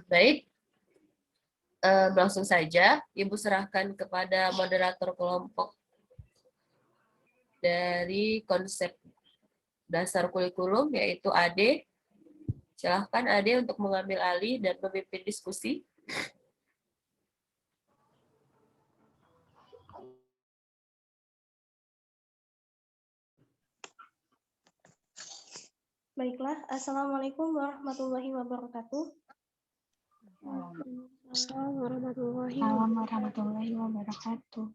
Baik, langsung saja Ibu serahkan kepada moderator kelompok dari konsep dasar kurikulum, yaitu Ade. Silahkan Ade untuk mengambil alih dan memimpin diskusi. Baiklah, Assalamualaikum warahmatullahi wabarakatuh. Assalamualaikum warahmatullahi wabarakatuh.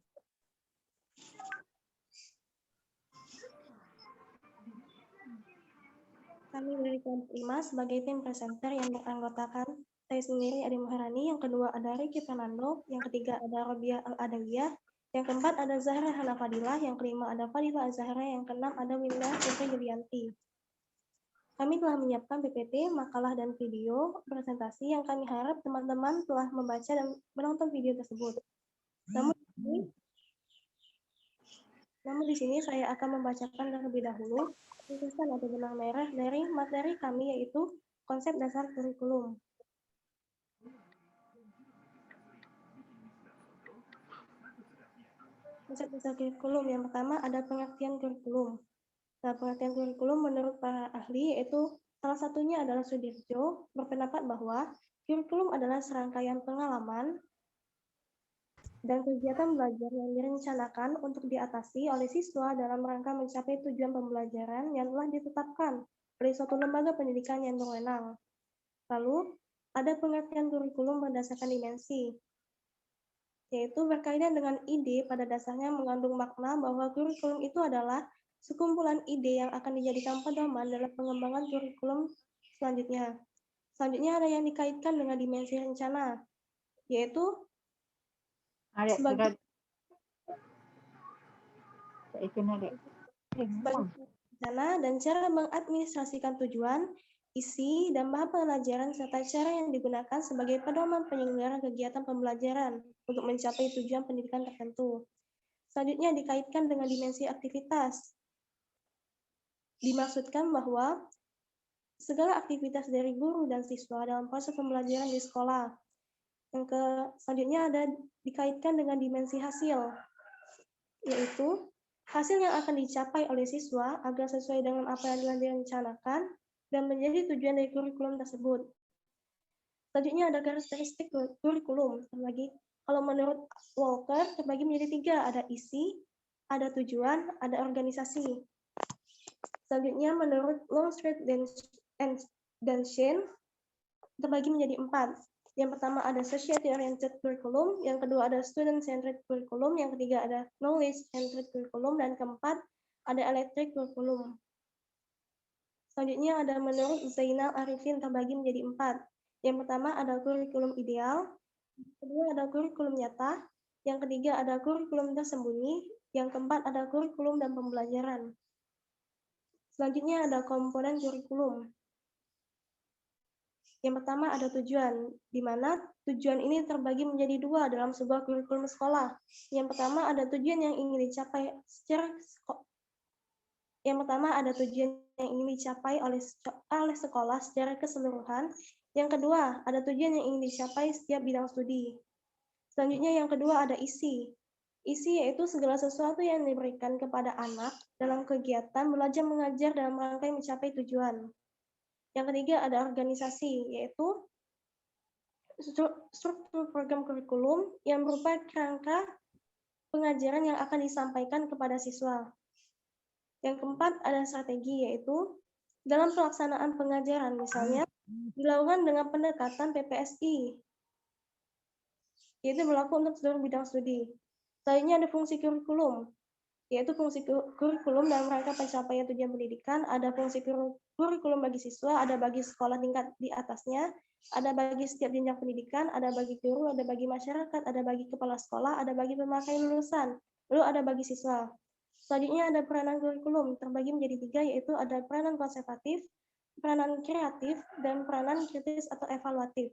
Kami dari kelompok 5 sebagai tim presenter yang beranggotakan saya sendiri Adi Maharani, yang kedua ada Ricky Fernando, yang ketiga ada Robiah Al-Adawiyah, yang keempat ada Zahra Hana Fadilah, yang kelima ada Fadilah Azhara, yang keenam ada Winda Putri Yulianti. Kami telah menyiapkan PPT, makalah, dan video presentasi yang kami harap teman-teman telah membaca dan menonton video tersebut. Namun di sini saya akan membacakan terlebih dahulu ringkasan atau benang merah dari materi kami, yaitu konsep dasar kurikulum. Konsep dasar kurikulum yang pertama ada pengertian kurikulum. Nah, pengertian kurikulum menurut para ahli yaitu salah satunya adalah Sudirjo berpendapat bahwa kurikulum adalah serangkaian pengalaman dan kegiatan belajar yang direncanakan untuk diatasi oleh siswa dalam rangka mencapai tujuan pembelajaran yang telah ditetapkan oleh suatu lembaga pendidikan yang berwenang. Lalu, ada pengertian kurikulum berdasarkan dimensi, yaitu berkaitan dengan ide pada dasarnya mengandung makna bahwa kurikulum itu adalah sekumpulan ide yang akan dijadikan pedoman dalam pengembangan kurikulum selanjutnya. Selanjutnya ada yang dikaitkan dengan dimensi rencana, yaitu sebagai rencana dan cara mengadministrasikan tujuan, isi, dan bahan pelajaran serta cara yang digunakan sebagai pedoman penyelenggara kegiatan pembelajaran untuk mencapai tujuan pendidikan tertentu. Selanjutnya dikaitkan dengan dimensi aktivitas. Dimaksudkan bahwa segala aktivitas dari guru dan siswa dalam proses pembelajaran di sekolah. Selanjutnya ada dikaitkan dengan dimensi hasil, yaitu hasil yang akan dicapai oleh siswa agar sesuai dengan apa yang telah direncanakan dan menjadi tujuan dari kurikulum tersebut. Selanjutnya ada karakteristik kurikulum. Kalau menurut Walker terbagi menjadi 3, ada isi, ada tujuan, ada organisasi. Selanjutnya menurut Longstreet dan Shane terbagi menjadi 4. Yang pertama ada society-oriented curriculum, yang kedua ada student-centered curriculum, yang ketiga ada knowledge-centered curriculum, dan keempat ada electric curriculum. Selanjutnya ada menurut Zainal Arifin terbagi menjadi 4. Yang pertama ada kurikulum ideal, yang kedua ada kurikulum nyata, yang ketiga ada kurikulum tersembunyi, yang keempat ada kurikulum dan pembelajaran. Selanjutnya ada komponen kurikulum. Yang pertama ada tujuan, di mana tujuan ini terbagi menjadi 2 dalam sebuah kurikulum sekolah. Yang pertama ada tujuan yang ingin dicapai oleh sekolah secara keseluruhan. Yang kedua, ada tujuan yang ingin dicapai setiap bidang studi. Selanjutnya yang kedua ada isi. Isi yaitu segala sesuatu yang diberikan kepada anak dalam kegiatan belajar mengajar dalam rangka mencapai tujuan. Yang ketiga ada organisasi, yaitu struktur program kurikulum yang berupa kerangka pengajaran yang akan disampaikan kepada siswa. Yang keempat ada strategi, yaitu dalam pelaksanaan pengajaran, misalnya dilakukan dengan pendekatan PPSI, yaitu berlaku untuk seluruh bidang studi. Selanjutnya ada fungsi kurikulum, yaitu fungsi kurikulum dalam rangka pencapaian tujuan pendidikan. Ada fungsi kurikulum bagi siswa, ada bagi sekolah tingkat di atasnya, ada bagi setiap jenjang pendidikan, ada bagi guru, ada bagi masyarakat, ada bagi kepala sekolah, ada bagi pemakai lulusan, lalu ada bagi siswa. Selanjutnya ada peranan kurikulum, terbagi menjadi 3, yaitu ada peranan konservatif, peranan kreatif, dan peranan kritis atau evaluatif.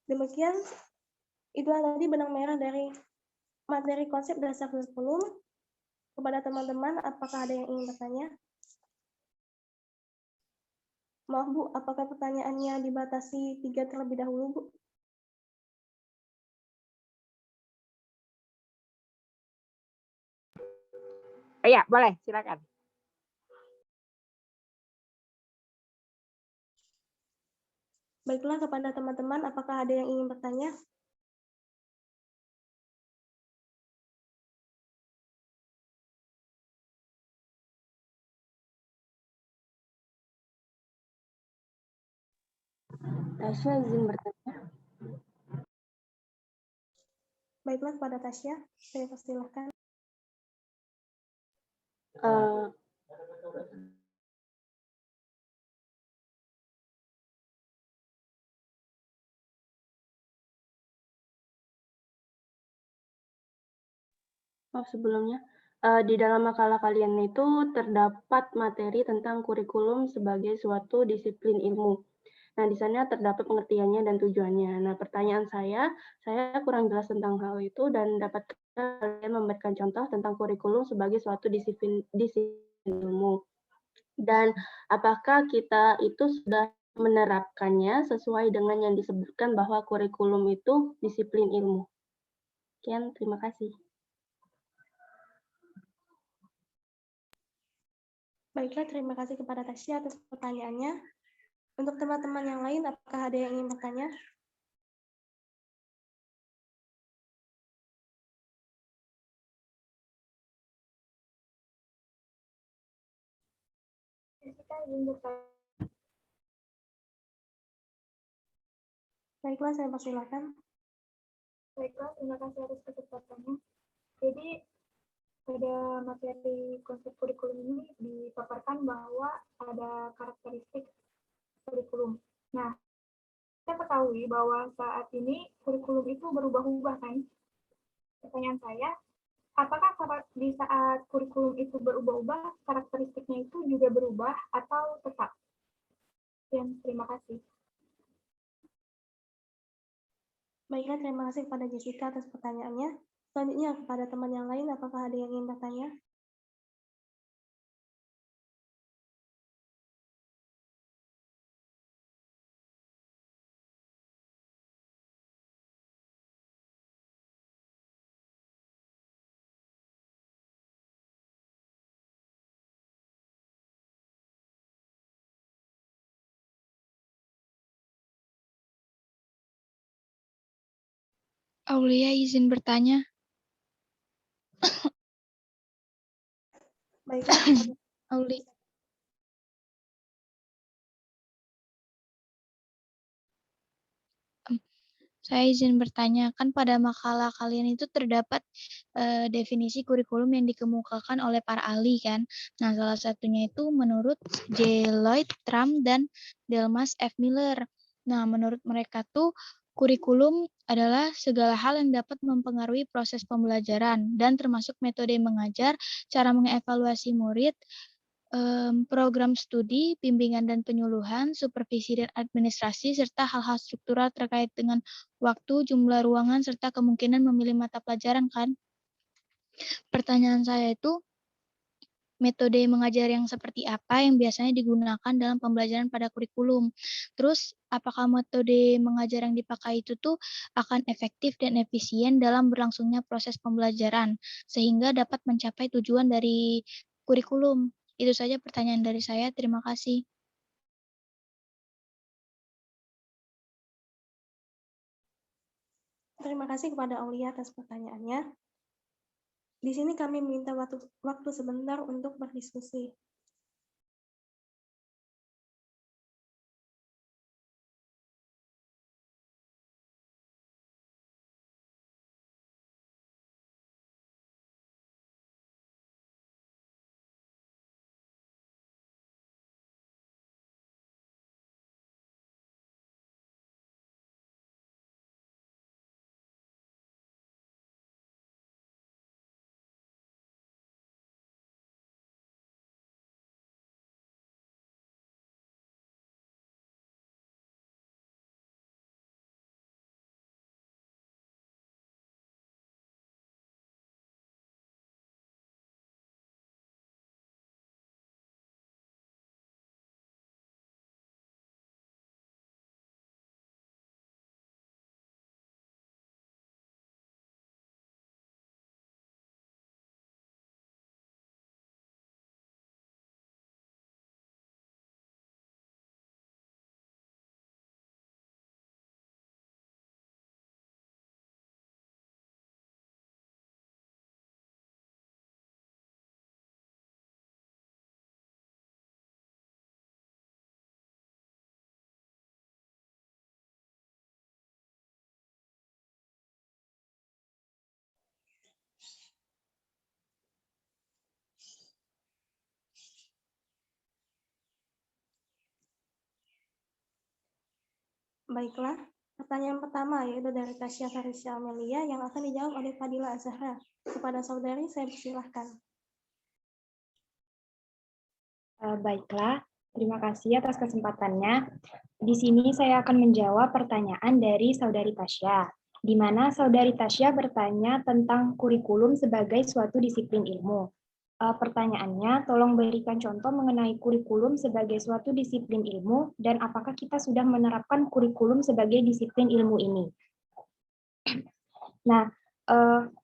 Demikian, itu tadi benang merah dari materi konsep dasar kurikulum. Kepada teman-teman, apakah ada yang ingin bertanya? Maaf Bu, apakah pertanyaannya dibatasi 3 terlebih dahulu Bu? Iya, boleh, silakan. Baiklah, kepada teman-teman, apakah ada yang ingin bertanya? Tasya izin bertanya. Baiklah, kepada Tasya, saya persilahkan. Sebelumnya, di dalam makalah kalian itu terdapat materi tentang kurikulum sebagai suatu disiplin ilmu. Nah, di sana terdapat pengertiannya dan tujuannya. Nah, pertanyaan saya kurang jelas tentang hal itu dan dapatkah kalian memberikan contoh tentang kurikulum sebagai suatu disiplin ilmu? Dan apakah kita itu sudah menerapkannya sesuai dengan yang disebutkan bahwa kurikulum itu disiplin ilmu? Sekian, terima kasih. Baiklah, terima kasih kepada Tasya atas pertanyaannya. Untuk teman-teman yang lain, apakah ada yang ingin bertanya? Baiklah, saya persilakan. Baiklah, terima kasih atas kesempatannya. Jadi, pada materi konsep kurikulum ini dipaparkan bahwa ada karakteristik kurikulum. Nah, kita ketahui bahwa saat ini kurikulum itu berubah-ubah kan? Pertanyaan saya, apakah di saat kurikulum itu berubah-ubah, karakteristiknya itu juga berubah atau tetap? Dan terima kasih. Baiklah, terima kasih kepada Jessica atas pertanyaannya. Selanjutnya, kepada teman yang lain, apakah ada yang ingin bertanya? Aulia izin bertanya. Baiklah, Auli. Saya izin bertanya, kan pada makalah kalian itu terdapat definisi kurikulum yang dikemukakan oleh para ahli kan. Nah, salah satunya itu menurut J. Lloyd Trump dan Delmas F. Miller. Nah, menurut mereka tuh kurikulum adalah segala hal yang dapat mempengaruhi proses pembelajaran dan termasuk metode mengajar, cara mengevaluasi murid, program studi, bimbingan dan penyuluhan, supervisi dan administrasi, serta hal-hal struktural terkait dengan waktu, jumlah ruangan, serta kemungkinan memilih mata pelajaran kan. Pertanyaan saya itu, metode mengajar yang seperti apa yang biasanya digunakan dalam pembelajaran pada kurikulum? Terus, apakah metode mengajar yang dipakai itu tuh akan efektif dan efisien dalam berlangsungnya proses pembelajaran, sehingga dapat mencapai tujuan dari kurikulum? Itu saja pertanyaan dari saya. Terima kasih. terima kasih kepada Aulia atas pertanyaannya. Di sini kami minta waktu sebentar untuk berdiskusi. Baiklah, pertanyaan pertama yaitu dari Tasya Farisya Amelia yang akan dijawab oleh Fadila Azhara. Kepada saudari, saya persilahkan. Baiklah, terima kasih atas kesempatannya. Di sini saya akan menjawab pertanyaan dari saudari Tasya, di mana saudari Tasya bertanya tentang kurikulum sebagai suatu disiplin ilmu. Pertanyaannya, tolong berikan contoh mengenai kurikulum sebagai suatu disiplin ilmu dan apakah kita sudah menerapkan kurikulum sebagai disiplin ilmu ini. Nah,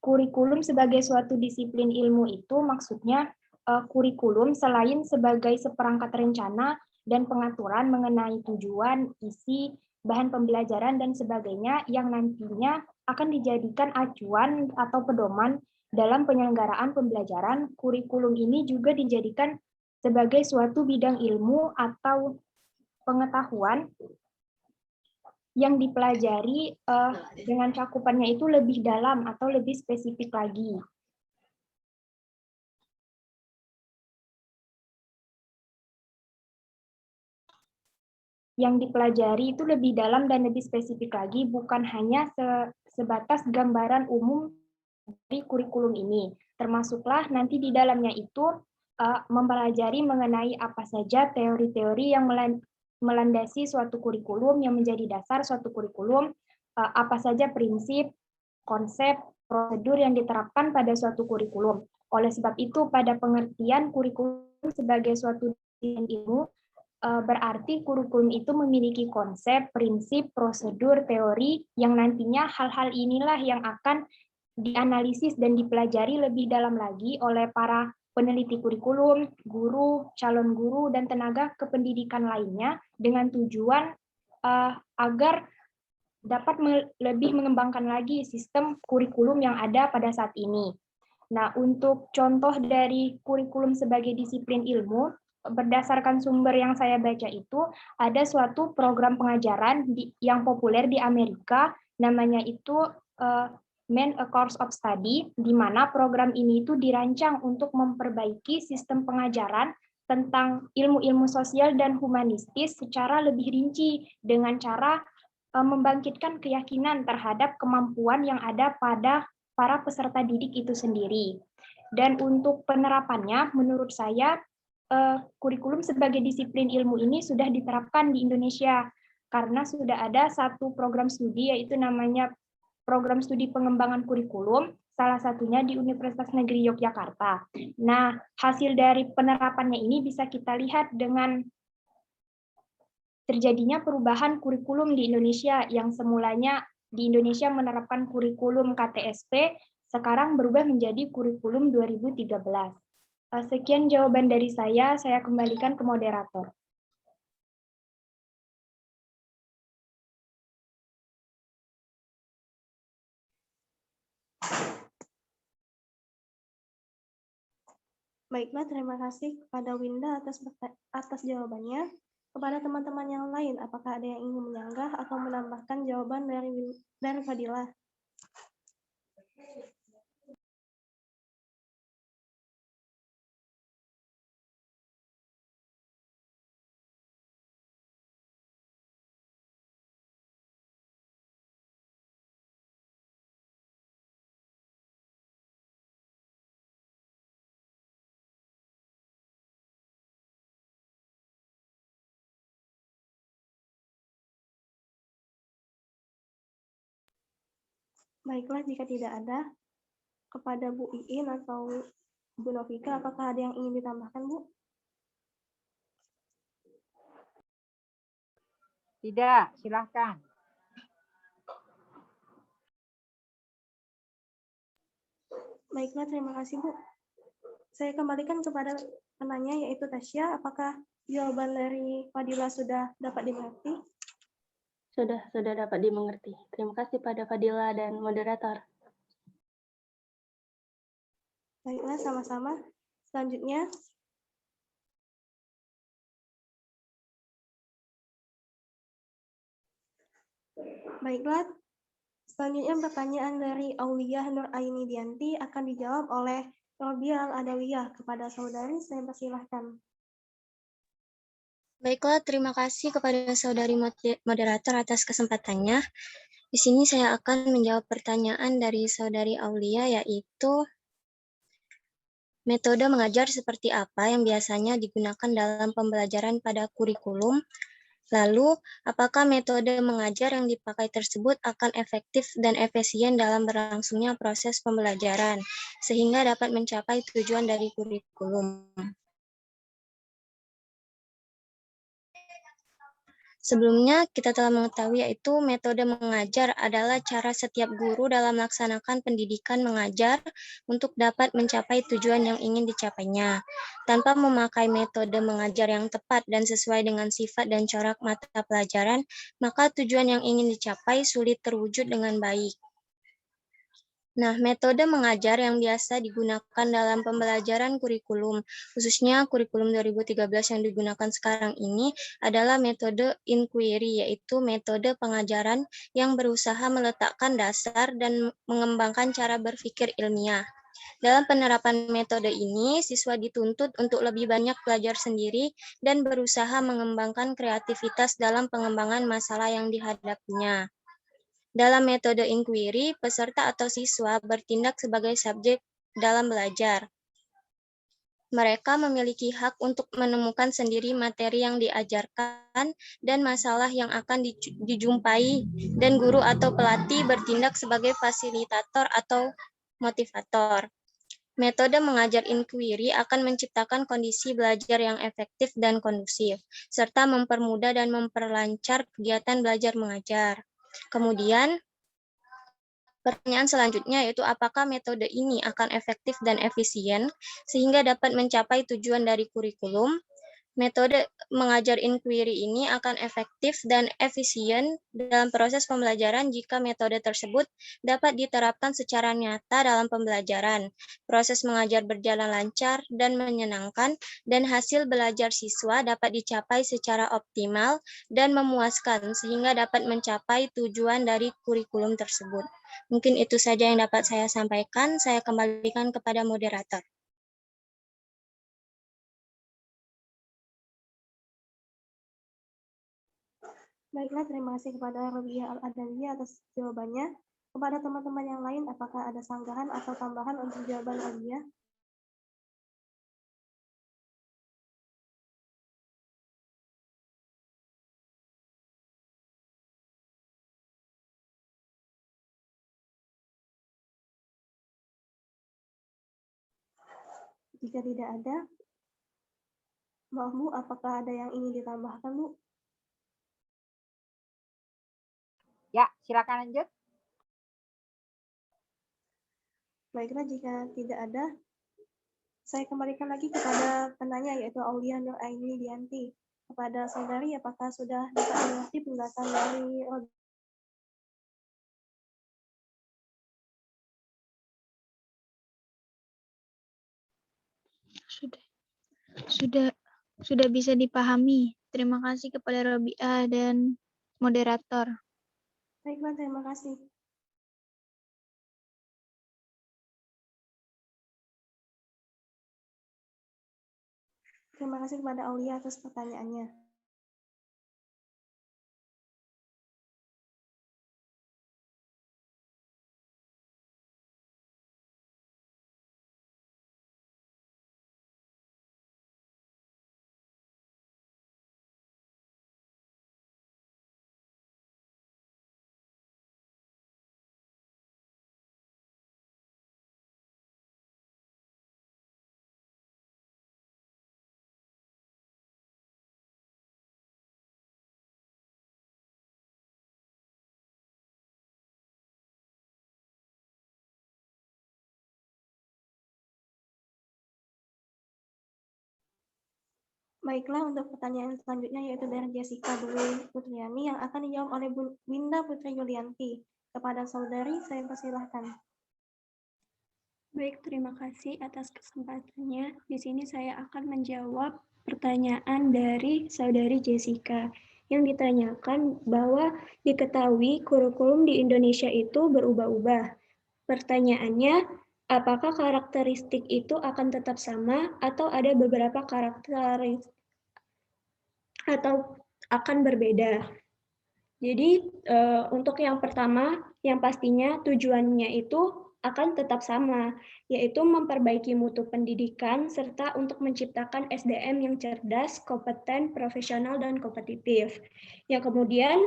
kurikulum sebagai suatu disiplin ilmu itu maksudnya kurikulum selain sebagai seperangkat rencana dan pengaturan mengenai tujuan, isi, bahan pembelajaran, dan sebagainya yang nantinya akan dijadikan acuan atau pedoman dalam penyelenggaraan pembelajaran. Kurikulum ini juga dijadikan sebagai suatu bidang ilmu atau pengetahuan yang dipelajari dengan cakupannya itu lebih dalam atau lebih spesifik lagi. Yang dipelajari itu lebih dalam dan lebih spesifik lagi, bukan hanya sebatas gambaran umum dari kurikulum ini. Termasuklah nanti di dalamnya itu mempelajari mengenai apa saja teori-teori yang melandasi suatu kurikulum, yang menjadi dasar suatu kurikulum, apa saja prinsip, konsep, prosedur yang diterapkan pada suatu kurikulum. Oleh sebab itu, pada pengertian kurikulum sebagai suatu ilmu, berarti kurikulum itu memiliki konsep, prinsip, prosedur, teori, yang nantinya hal-hal inilah yang akan dianalisis dan dipelajari lebih dalam lagi oleh para peneliti kurikulum, guru, calon guru, dan tenaga kependidikan lainnya dengan tujuan agar dapat lebih mengembangkan lagi sistem kurikulum yang ada pada saat ini. Nah, untuk contoh dari kurikulum sebagai disiplin ilmu, berdasarkan sumber yang saya baca itu, ada suatu program pengajaran yang populer di Amerika, namanya itu Man a Course of Study, di mana program ini itu dirancang untuk memperbaiki sistem pengajaran tentang ilmu-ilmu sosial dan humanistis secara lebih rinci dengan cara membangkitkan keyakinan terhadap kemampuan yang ada pada para peserta didik itu sendiri. Dan untuk penerapannya, menurut saya, kurikulum sebagai disiplin ilmu ini sudah diterapkan di Indonesia, karena sudah ada satu program studi, yaitu namanya Program Studi Pengembangan Kurikulum, salah satunya di Universitas Negeri Yogyakarta. Nah, hasil dari penerapannya ini bisa kita lihat dengan terjadinya perubahan kurikulum di Indonesia yang semulanya di Indonesia menerapkan kurikulum KTSP, sekarang berubah menjadi kurikulum 2013. Sekian jawaban dari saya kembalikan ke moderator. Baiklah, terima kasih kepada Winda atas jawabannya. Kepada teman-teman yang lain, apakah ada yang ingin menyanggah atau menambahkan jawaban dari Fadila? Baiklah, jika tidak ada, kepada Bu Iin atau Bu Novika, apakah ada yang ingin ditambahkan, Bu? Tidak, silahkan. Baiklah, terima kasih, Bu. Saya kembalikan kepada penanya, yaitu Tasya. Apakah jawaban dari Fadila sudah dapat dimengerti? Sudah dapat dimengerti. Terima kasih pada Fadila dan moderator. Baiklah, sama-sama. Selanjutnya, baiklah, selanjutnya pertanyaan dari Aulia Nur Aini Dianti akan dijawab oleh Robial Adawiyah. Kepada saudari, saya persilahkan. Baiklah, terima kasih kepada saudari moderator atas kesempatannya. Di sini saya akan menjawab pertanyaan dari saudari Aulia, yaitu metode mengajar seperti apa yang biasanya digunakan dalam pembelajaran pada kurikulum. Lalu, apakah metode mengajar yang dipakai tersebut akan efektif dan efisien dalam berlangsungnya proses pembelajaran, sehingga dapat mencapai tujuan dari kurikulum. Sebelumnya, kita telah mengetahui yaitu metode mengajar adalah cara setiap guru dalam melaksanakan pendidikan mengajar untuk dapat mencapai tujuan yang ingin dicapainya. Tanpa memakai metode mengajar yang tepat dan sesuai dengan sifat dan corak mata pelajaran, maka tujuan yang ingin dicapai sulit terwujud dengan baik. Nah, metode mengajar yang biasa digunakan dalam pembelajaran kurikulum, khususnya kurikulum 2013 yang digunakan sekarang ini, adalah metode inquiry, yaitu metode pengajaran yang berusaha meletakkan dasar dan mengembangkan cara berpikir ilmiah. Dalam penerapan metode ini, siswa dituntut untuk lebih banyak belajar sendiri dan berusaha mengembangkan kreativitas dalam pengembangan masalah yang dihadapinya. Dalam metode inquiry, peserta atau siswa bertindak sebagai subjek dalam belajar. Mereka memiliki hak untuk menemukan sendiri materi yang diajarkan dan masalah yang akan dijumpai, dan guru atau pelatih bertindak sebagai fasilitator atau motivator. Metode mengajar inquiry akan menciptakan kondisi belajar yang efektif dan kondusif, serta mempermudah dan memperlancar kegiatan belajar mengajar. Kemudian, pertanyaan selanjutnya yaitu apakah metode ini akan efektif dan efisien sehingga dapat mencapai tujuan dari kurikulum? Metode mengajar inquiry ini akan efektif dan efisien dalam proses pembelajaran jika metode tersebut dapat diterapkan secara nyata dalam pembelajaran. Proses mengajar berjalan lancar dan menyenangkan, dan hasil belajar siswa dapat dicapai secara optimal dan memuaskan sehingga dapat mencapai tujuan dari kurikulum tersebut. Mungkin itu saja yang dapat saya sampaikan. Saya kembalikan kepada moderator. Baiklah, terima kasih kepada Robiah Al-Adawiyah atas jawabannya. Kepada teman-teman yang lain, apakah ada sanggahan atau tambahan untuk jawaban Robiah? Jika tidak ada, Mbak Bu, apakah ada yang ingin ditambahkan, Bu? Ya, silakan lanjut. Baiklah, jika tidak ada, saya kembalikan lagi kepada penanya, yaitu Aulia Nur Aini Dianti. Kepada saudari, apakah sudah dapat mengerti penjelasan dari Sudah bisa dipahami. Terima kasih kepada Robiah dan moderator. Baiklah, terima kasih. Terima kasih kepada Aulia atas pertanyaannya. Baiklah, untuk pertanyaan selanjutnya yaitu dari Jessica Dwi Putriani yang akan dijawab oleh Winda Putri Yulianti. Kepada saudari, saya persilahkan. Baik, terima kasih atas kesempatannya. Di sini saya akan menjawab pertanyaan dari saudari Jessica yang ditanyakan bahwa diketahui kurikulum di Indonesia itu berubah-ubah. Pertanyaannya, apakah karakteristik itu akan tetap sama atau ada beberapa atau akan berbeda. Jadi untuk yang pertama, yang pastinya tujuannya itu akan tetap sama, yaitu memperbaiki mutu pendidikan serta untuk menciptakan SDM yang cerdas, kompeten, profesional, dan kompetitif. Yang kemudian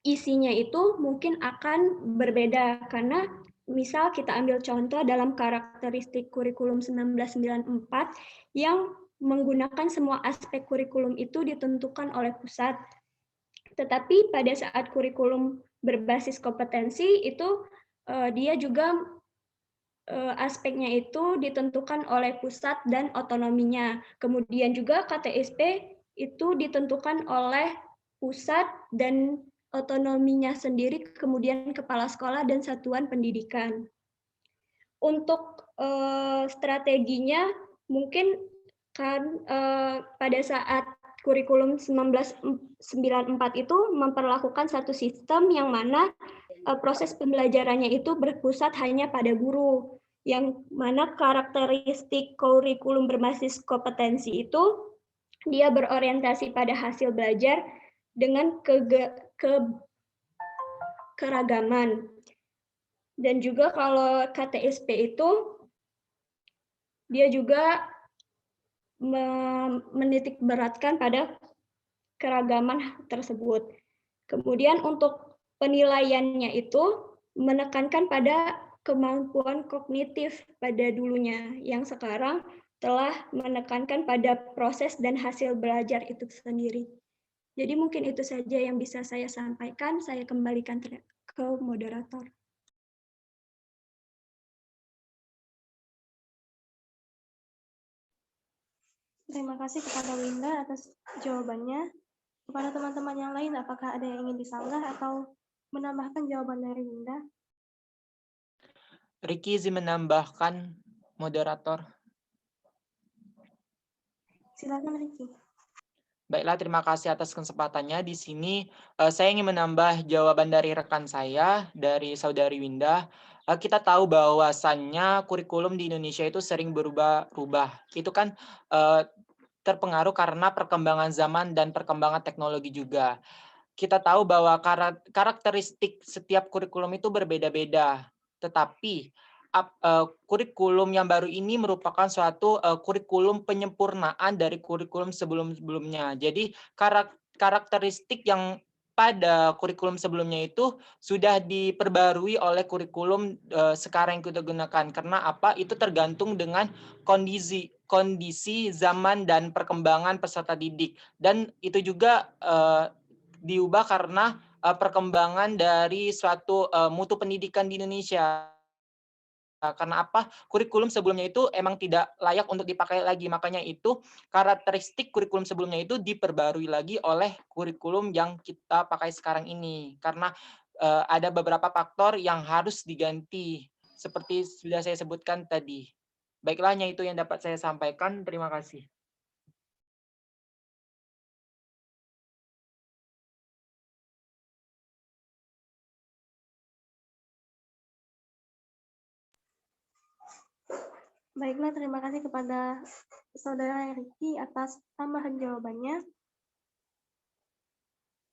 isinya itu mungkin akan berbeda karena misal kita ambil contoh dalam karakteristik kurikulum 1994 yang menggunakan semua aspek kurikulum itu ditentukan oleh pusat. Tetapi pada saat kurikulum berbasis kompetensi itu dia juga aspeknya itu ditentukan oleh pusat dan otonominya. Kemudian juga KTSP itu ditentukan oleh pusat dan otonominya sendiri, kemudian kepala sekolah dan satuan pendidikan. Untuk strateginya mungkin kan pada saat kurikulum 1994 itu memperlakukan satu sistem yang mana proses pembelajarannya itu berpusat hanya pada guru, yang mana karakteristik kurikulum berbasis kompetensi itu dia berorientasi pada hasil belajar dengan keragaman. Dan juga kalau KTSP itu dia juga menitik beratkan pada keragaman tersebut. Kemudian untuk penilaiannya itu menekankan pada kemampuan kognitif pada dulunya, yang sekarang telah menekankan pada proses dan hasil belajar itu sendiri. Jadi mungkin itu saja yang bisa saya sampaikan. Saya kembalikan ke moderator. Terima kasih kepada Winda atas jawabannya. Kepada teman-teman yang lain, apakah ada yang ingin disanggah atau menambahkan jawaban dari Winda? Ricky izin menambahkan, moderator. Silakan Ricky. Baiklah, terima kasih atas kesempatannya. Di sini saya ingin menambah jawaban dari rekan saya, dari Saudari Winda. Kita tahu bahwasannya kurikulum di Indonesia itu sering berubah-ubah. Itu kan terpengaruh karena perkembangan zaman dan perkembangan teknologi juga. Kita tahu bahwa karakteristik setiap kurikulum itu berbeda-beda. Tetapi kurikulum yang baru ini merupakan suatu kurikulum penyempurnaan dari kurikulum sebelum-sebelumnya. Jadi karakteristik yang pada kurikulum sebelumnya itu sudah diperbarui oleh kurikulum sekarang yang kita gunakan. Karena apa? Itu tergantung dengan kondisi zaman dan perkembangan peserta didik. Dan itu juga diubah karena perkembangan dari suatu mutu pendidikan di Indonesia. Karena apa? Kurikulum sebelumnya itu emang tidak layak untuk dipakai lagi. Makanya itu karakteristik kurikulum sebelumnya itu diperbarui lagi oleh kurikulum yang kita pakai sekarang ini. Karena ada beberapa faktor yang harus diganti. Seperti sudah saya sebutkan tadi. Baiklah, hanya itu yang dapat saya sampaikan. Terima kasih. Baiklah, terima kasih kepada Saudara Ricky atas tambahan jawabannya.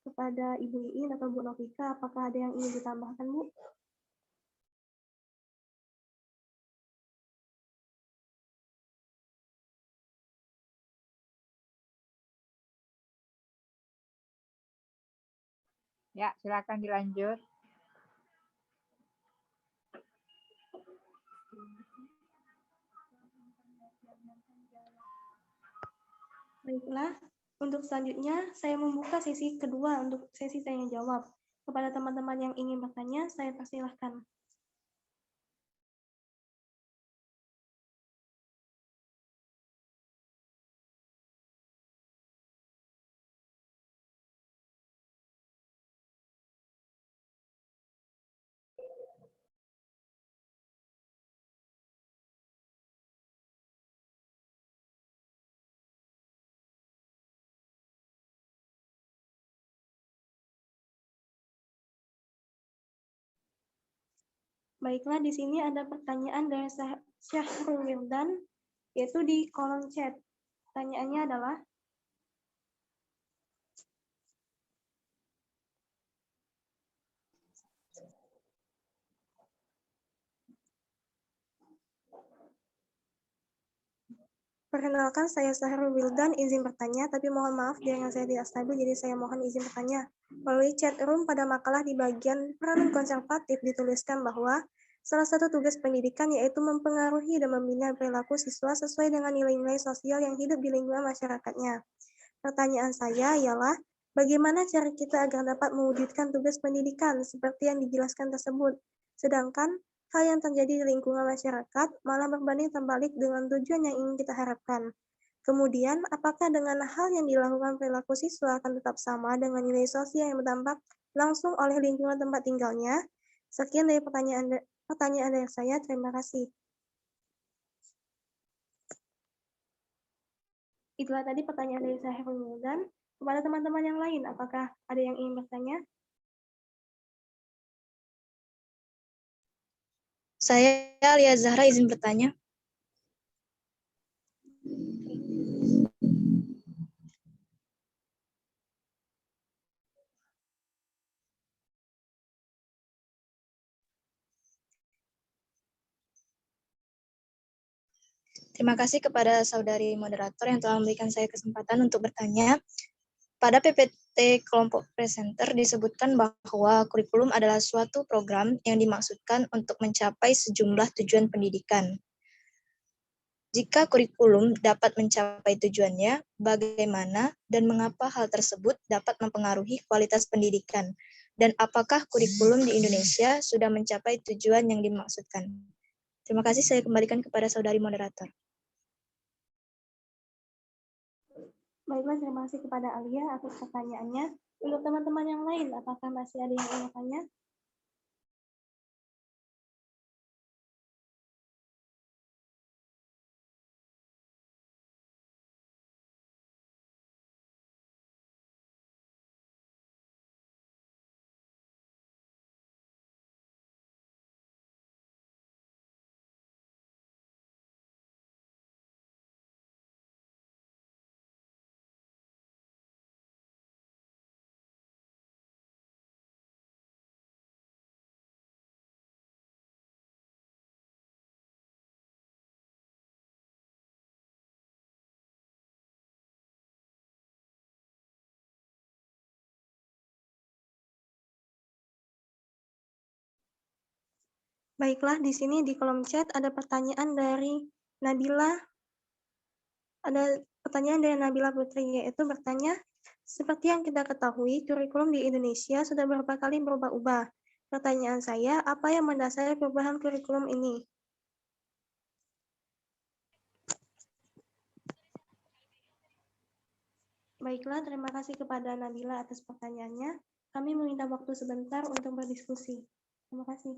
Kepada Ibu Iin atau Bu Novika, apakah ada yang ingin ditambahkan, Bu? Ya, silakan dilanjut. Baiklah, untuk selanjutnya saya membuka sesi kedua untuk sesi tanya jawab. Kepada teman-teman yang ingin bertanya, saya persilahkan. Baiklah, di sini ada pertanyaan dari Syahrul Wildan, yaitu di kolom chat. Pertanyaannya adalah, Perkenalkan, saya Sahrul Wildan, izin bertanya, tapi mohon maaf jaringan saya tidak stabil, jadi saya mohon izin bertanya. Melalui chat room pada makalah di bagian peranan konservatif dituliskan bahwa salah satu tugas pendidikan yaitu mempengaruhi dan membina perilaku siswa sesuai dengan nilai-nilai sosial yang hidup di lingkungan masyarakatnya. Pertanyaan saya ialah, bagaimana cara kita agar dapat mewujudkan tugas pendidikan seperti yang dijelaskan tersebut? Sedangkan hal yang terjadi di lingkungan masyarakat malah berbanding terbalik dengan tujuan yang ingin kita harapkan. Kemudian, apakah dengan hal yang dilakukan perilaku siswa akan tetap sama dengan nilai sosial yang berdampak langsung oleh lingkungan tempat tinggalnya? Sekian dari pertanyaan dari saya. Terima kasih. Itulah tadi pertanyaan dari saya, dan kepada teman-teman yang lain, apakah ada yang ingin bertanya? Saya Alia Zahra izin bertanya. Terima kasih kepada saudari moderator yang telah memberikan saya kesempatan untuk bertanya. Pada PPT kelompok presenter disebutkan bahwa kurikulum adalah suatu program yang dimaksudkan untuk mencapai sejumlah tujuan pendidikan. Jika kurikulum dapat mencapai tujuannya, bagaimana dan mengapa hal tersebut dapat mempengaruhi kualitas pendidikan? Dan apakah kurikulum di Indonesia sudah mencapai tujuan yang dimaksudkan? Terima kasih, saya kembalikan kepada saudari moderator. Baiklah, terima kasih kepada Alia atas pertanyaannya. Untuk teman-teman yang lain, apakah masih ada yang ingin bertanya? Baiklah, di sini di kolom chat ada pertanyaan dari Nabila. Ada pertanyaan dari Nabila Putri, yaitu bertanya, seperti yang kita ketahui, kurikulum di Indonesia sudah beberapa kali berubah-ubah. Pertanyaan saya, apa yang mendasari perubahan kurikulum ini? Baiklah, terima kasih kepada Nabila atas pertanyaannya. Kami meminta waktu sebentar untuk berdiskusi. Terima kasih.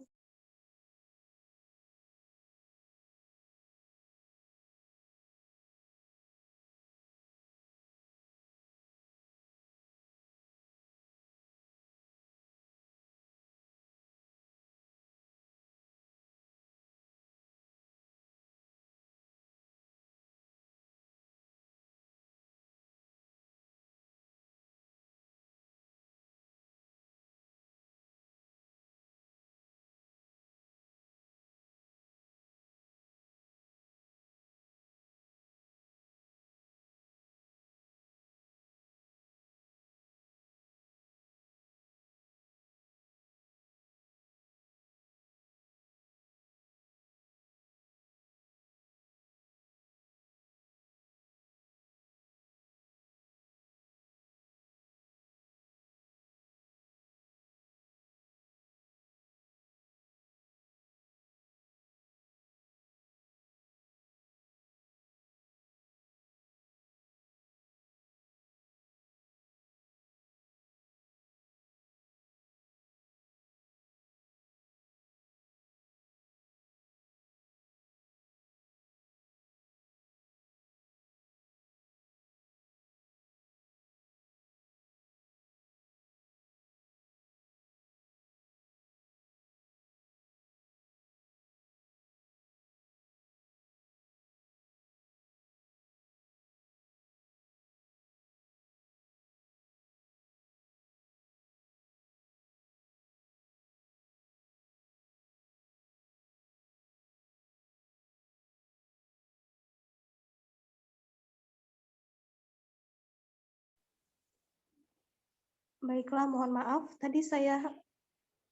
Baiklah, mohon maaf. Tadi saya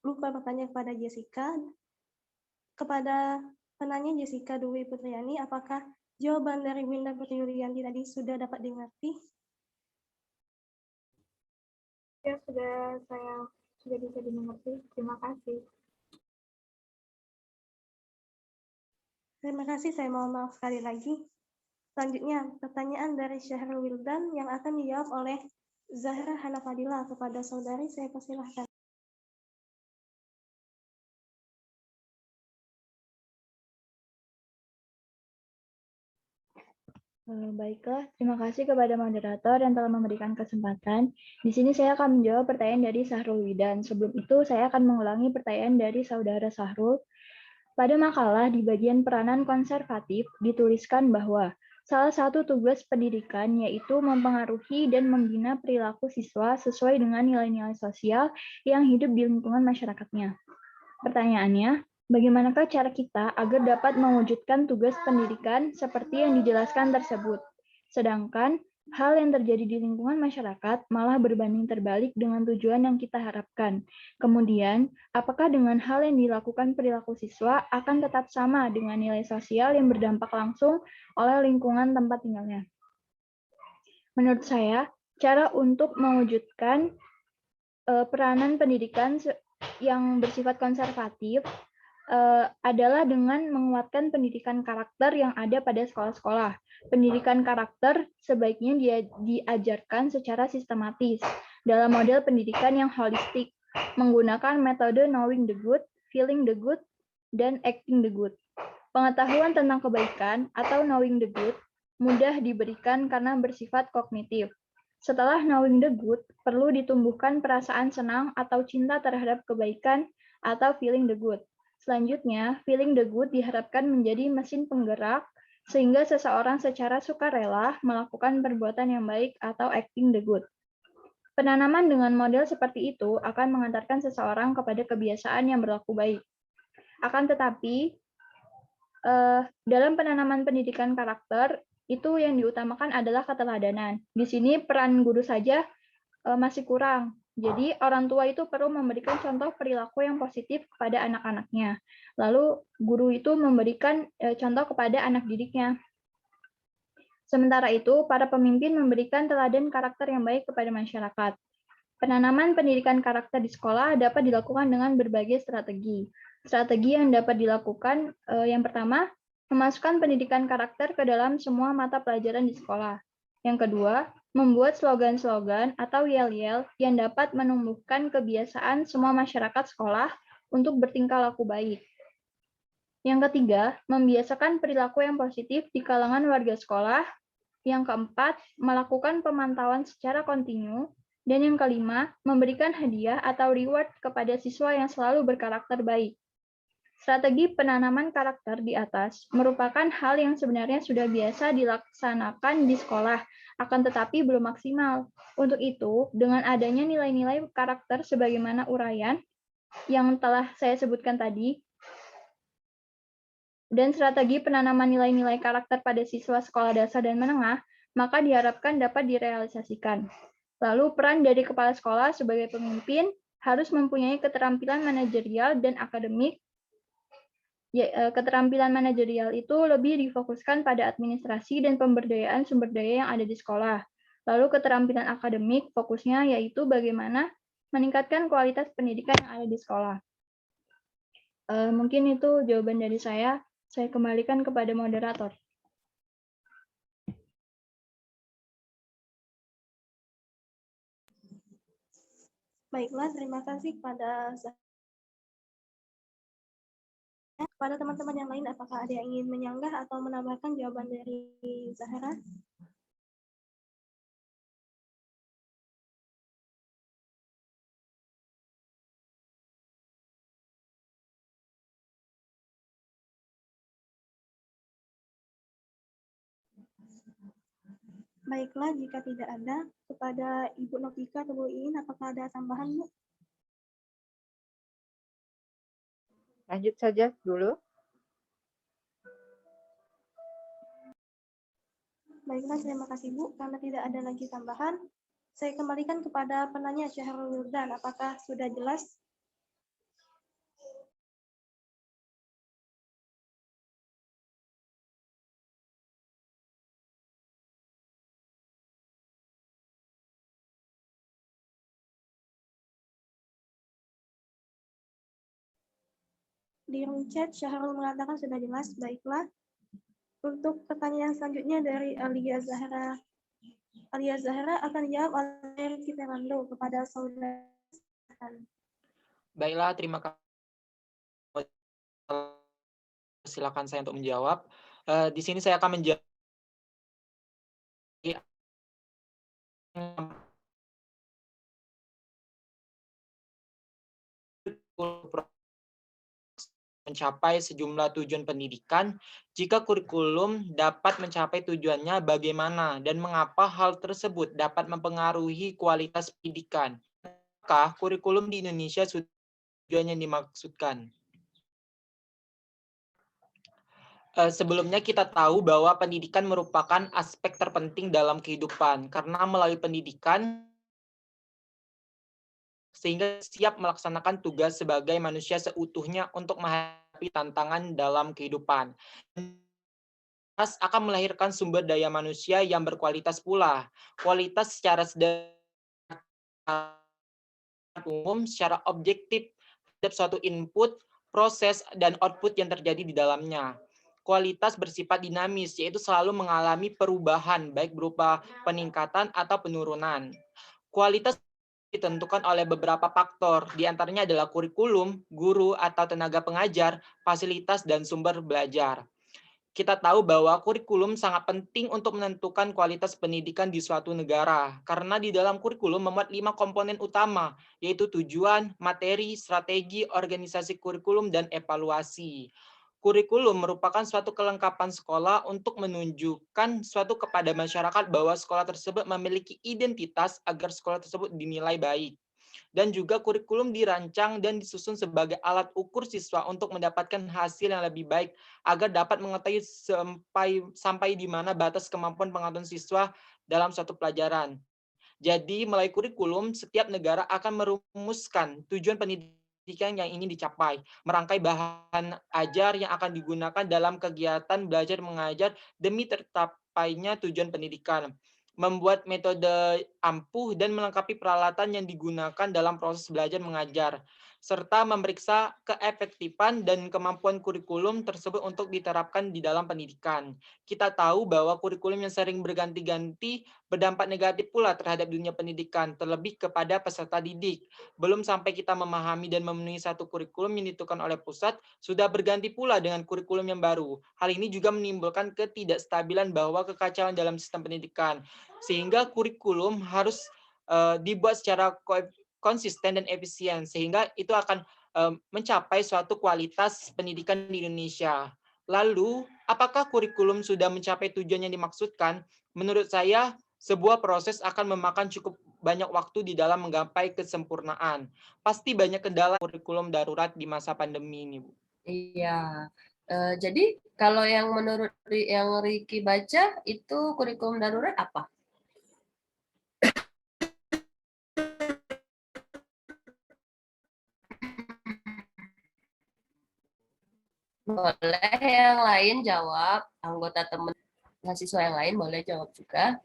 lupa bertanya kepada Jessica. Kepada penanya Jessica Dwi Putriani, apakah jawaban dari Winda Putriyanti tadi sudah dapat dimengerti? Ya, sudah bisa dimengerti. Terima kasih. Terima kasih, saya mohon maaf sekali lagi. Selanjutnya, pertanyaan dari Syahrul Wildan yang akan dijawab oleh Zahra Hanafadila. Kepada saudari, saya persilahkan. Baiklah, terima kasih kepada moderator yang telah memberikan kesempatan. Di sini saya akan menjawab pertanyaan dari Sahrul Widan. Sebelum itu, saya akan mengulangi pertanyaan dari saudara Sahrul. Pada makalah di bagian peranan konservatif dituliskan bahwa salah satu tugas pendidikan yaitu mempengaruhi dan membina perilaku siswa sesuai dengan nilai-nilai sosial yang hidup di lingkungan masyarakatnya. Pertanyaannya, bagaimanakah cara kita agar dapat mewujudkan tugas pendidikan seperti yang dijelaskan tersebut? Sedangkan hal yang terjadi di lingkungan masyarakat malah berbanding terbalik dengan tujuan yang kita harapkan. Kemudian, apakah dengan hal yang dilakukan perilaku siswa akan tetap sama dengan nilai sosial yang berdampak langsung oleh lingkungan tempat tinggalnya? Menurut saya, cara untuk mewujudkan peranan pendidikan yang bersifat konservatif adalah dengan menguatkan pendidikan karakter yang ada pada sekolah-sekolah. Pendidikan karakter sebaiknya diajarkan secara sistematis dalam model pendidikan yang holistik, menggunakan metode knowing the good, feeling the good, dan acting the good. Pengetahuan tentang kebaikan atau knowing the good mudah diberikan karena bersifat kognitif. Setelah knowing the good, perlu ditumbuhkan perasaan senang atau cinta terhadap kebaikan atau feeling the good. Selanjutnya, feeling the good diharapkan menjadi mesin penggerak sehingga seseorang secara sukarela melakukan perbuatan yang baik atau acting the good. Penanaman dengan model seperti itu akan mengantarkan seseorang kepada kebiasaan yang berlaku baik. Akan tetapi, dalam penanaman pendidikan karakter, itu yang diutamakan adalah keteladanan. Di sini peran guru saja masih kurang. Jadi orang tua itu perlu memberikan contoh perilaku yang positif kepada anak-anaknya. Lalu guru itu memberikan contoh kepada anak didiknya. Sementara itu, para pemimpin memberikan teladan karakter yang baik kepada masyarakat. Penanaman pendidikan karakter di sekolah dapat dilakukan dengan berbagai strategi. Strategi yang dapat dilakukan yang pertama, memasukkan pendidikan karakter ke dalam semua mata pelajaran di sekolah. Yang kedua, membuat slogan-slogan atau yel-yel yang dapat menumbuhkan kebiasaan semua masyarakat sekolah untuk bertingkah laku baik. Yang ketiga, membiasakan perilaku yang positif di kalangan warga sekolah. Yang keempat, melakukan pemantauan secara kontinu. Dan yang kelima, memberikan hadiah atau reward kepada siswa yang selalu berkarakter baik. Strategi penanaman karakter di atas merupakan hal yang sebenarnya sudah biasa dilaksanakan di sekolah, akan tetapi belum maksimal. Untuk itu, dengan adanya nilai-nilai karakter sebagaimana uraian yang telah saya sebutkan tadi, dan strategi penanaman nilai-nilai karakter pada siswa sekolah dasar dan menengah, maka diharapkan dapat direalisasikan. Lalu peran dari kepala sekolah sebagai pemimpin harus mempunyai keterampilan manajerial dan akademik. Keterampilan manajerial itu lebih difokuskan pada administrasi dan pemberdayaan sumber daya yang ada di sekolah. Lalu keterampilan akademik fokusnya yaitu bagaimana meningkatkan kualitas pendidikan yang ada di sekolah. Mungkin itu jawaban dari saya. Saya kembalikan kepada moderator. Baiklah, terima kasih kepada teman-teman yang lain. Apakah ada yang ingin menyanggah atau menambahkan jawaban dari Zahra? Baiklah, jika tidak ada, kepada Ibu Novika atau Bu Iin, apakah ada tambahan, Bu? Lanjut saja dulu. Baiklah, terima kasih Bu. Karena tidak ada lagi tambahan, Saya kembalikan kepada penanya Syahrul Wildan. Apakah sudah jelas? Di room chat Syahrul mengatakan sudah jelas. Baiklah. Untuk pertanyaan selanjutnya dari Alia Zahra. Alia Zahra akan dijawab oleh Ricky Fernando kepada saudara. Baiklah, terima kasih. Silakan saya untuk menjawab. Di sini saya akan menjawab mencapai sejumlah tujuan pendidikan. Jika kurikulum dapat mencapai tujuannya, bagaimana dan mengapa hal tersebut dapat mempengaruhi kualitas pendidikan? Apakah kurikulum di Indonesia sudah tujuannya dimaksudkan? Sebelumnya kita tahu bahwa pendidikan merupakan aspek terpenting dalam kehidupan, karena melalui pendidikan sehingga siap melaksanakan tugas sebagai manusia seutuhnya untuk menghadapi tantangan dalam kehidupan. Akan melahirkan sumber daya manusia yang berkualitas pula. Kualitas secara umum, secara objektif terhadap suatu input, proses, dan output yang terjadi di dalamnya. Kualitas bersifat dinamis, yaitu selalu mengalami perubahan, baik berupa peningkatan atau penurunan. Kualitas ditentukan oleh beberapa faktor, di antaranya adalah kurikulum, guru atau tenaga pengajar, fasilitas, dan sumber belajar. Kita tahu bahwa kurikulum sangat penting untuk menentukan kualitas pendidikan di suatu negara, karena di dalam kurikulum memuat 5 komponen utama, yaitu tujuan, materi, strategi, organisasi kurikulum, dan evaluasi. Kurikulum merupakan suatu kelengkapan sekolah untuk menunjukkan suatu kepada masyarakat bahwa sekolah tersebut memiliki identitas agar sekolah tersebut dinilai baik. Dan juga kurikulum dirancang dan disusun sebagai alat ukur siswa untuk mendapatkan hasil yang lebih baik agar dapat mengetahui sampai di mana batas kemampuan pengetahuan siswa dalam suatu pelajaran. Jadi melalui kurikulum, setiap negara akan merumuskan tujuan pendidikan yang ingin dicapai, merangkai bahan ajar yang akan digunakan dalam kegiatan belajar mengajar demi tercapainya tujuan pendidikan, membuat metode ampuh dan melengkapi peralatan yang digunakan dalam proses belajar mengajar, serta memeriksa keefektifan dan kemampuan kurikulum tersebut untuk diterapkan di dalam pendidikan. Kita tahu bahwa kurikulum yang sering berganti-ganti berdampak negatif pula terhadap dunia pendidikan, terlebih kepada peserta didik. Belum sampai kita memahami dan memenuhi satu kurikulum yang ditentukan oleh pusat, sudah berganti pula dengan kurikulum yang baru. Hal ini juga menimbulkan ketidakstabilan bahwa kekacauan dalam sistem pendidikan, sehingga kurikulum harus dibuat secara konsisten dan efisien, sehingga itu akan mencapai suatu kualitas pendidikan di Indonesia. Lalu, apakah kurikulum sudah mencapai tujuan yang dimaksudkan? Menurut saya, sebuah proses akan memakan cukup banyak waktu di dalam menggapai kesempurnaan. Pasti banyak kendala kurikulum darurat di masa pandemi ini, Bu. Iya. Jadi kalau yang menurut yang Ricky baca itu kurikulum darurat apa? Boleh yang lain jawab, anggota teman mahasiswa yang lain boleh jawab juga.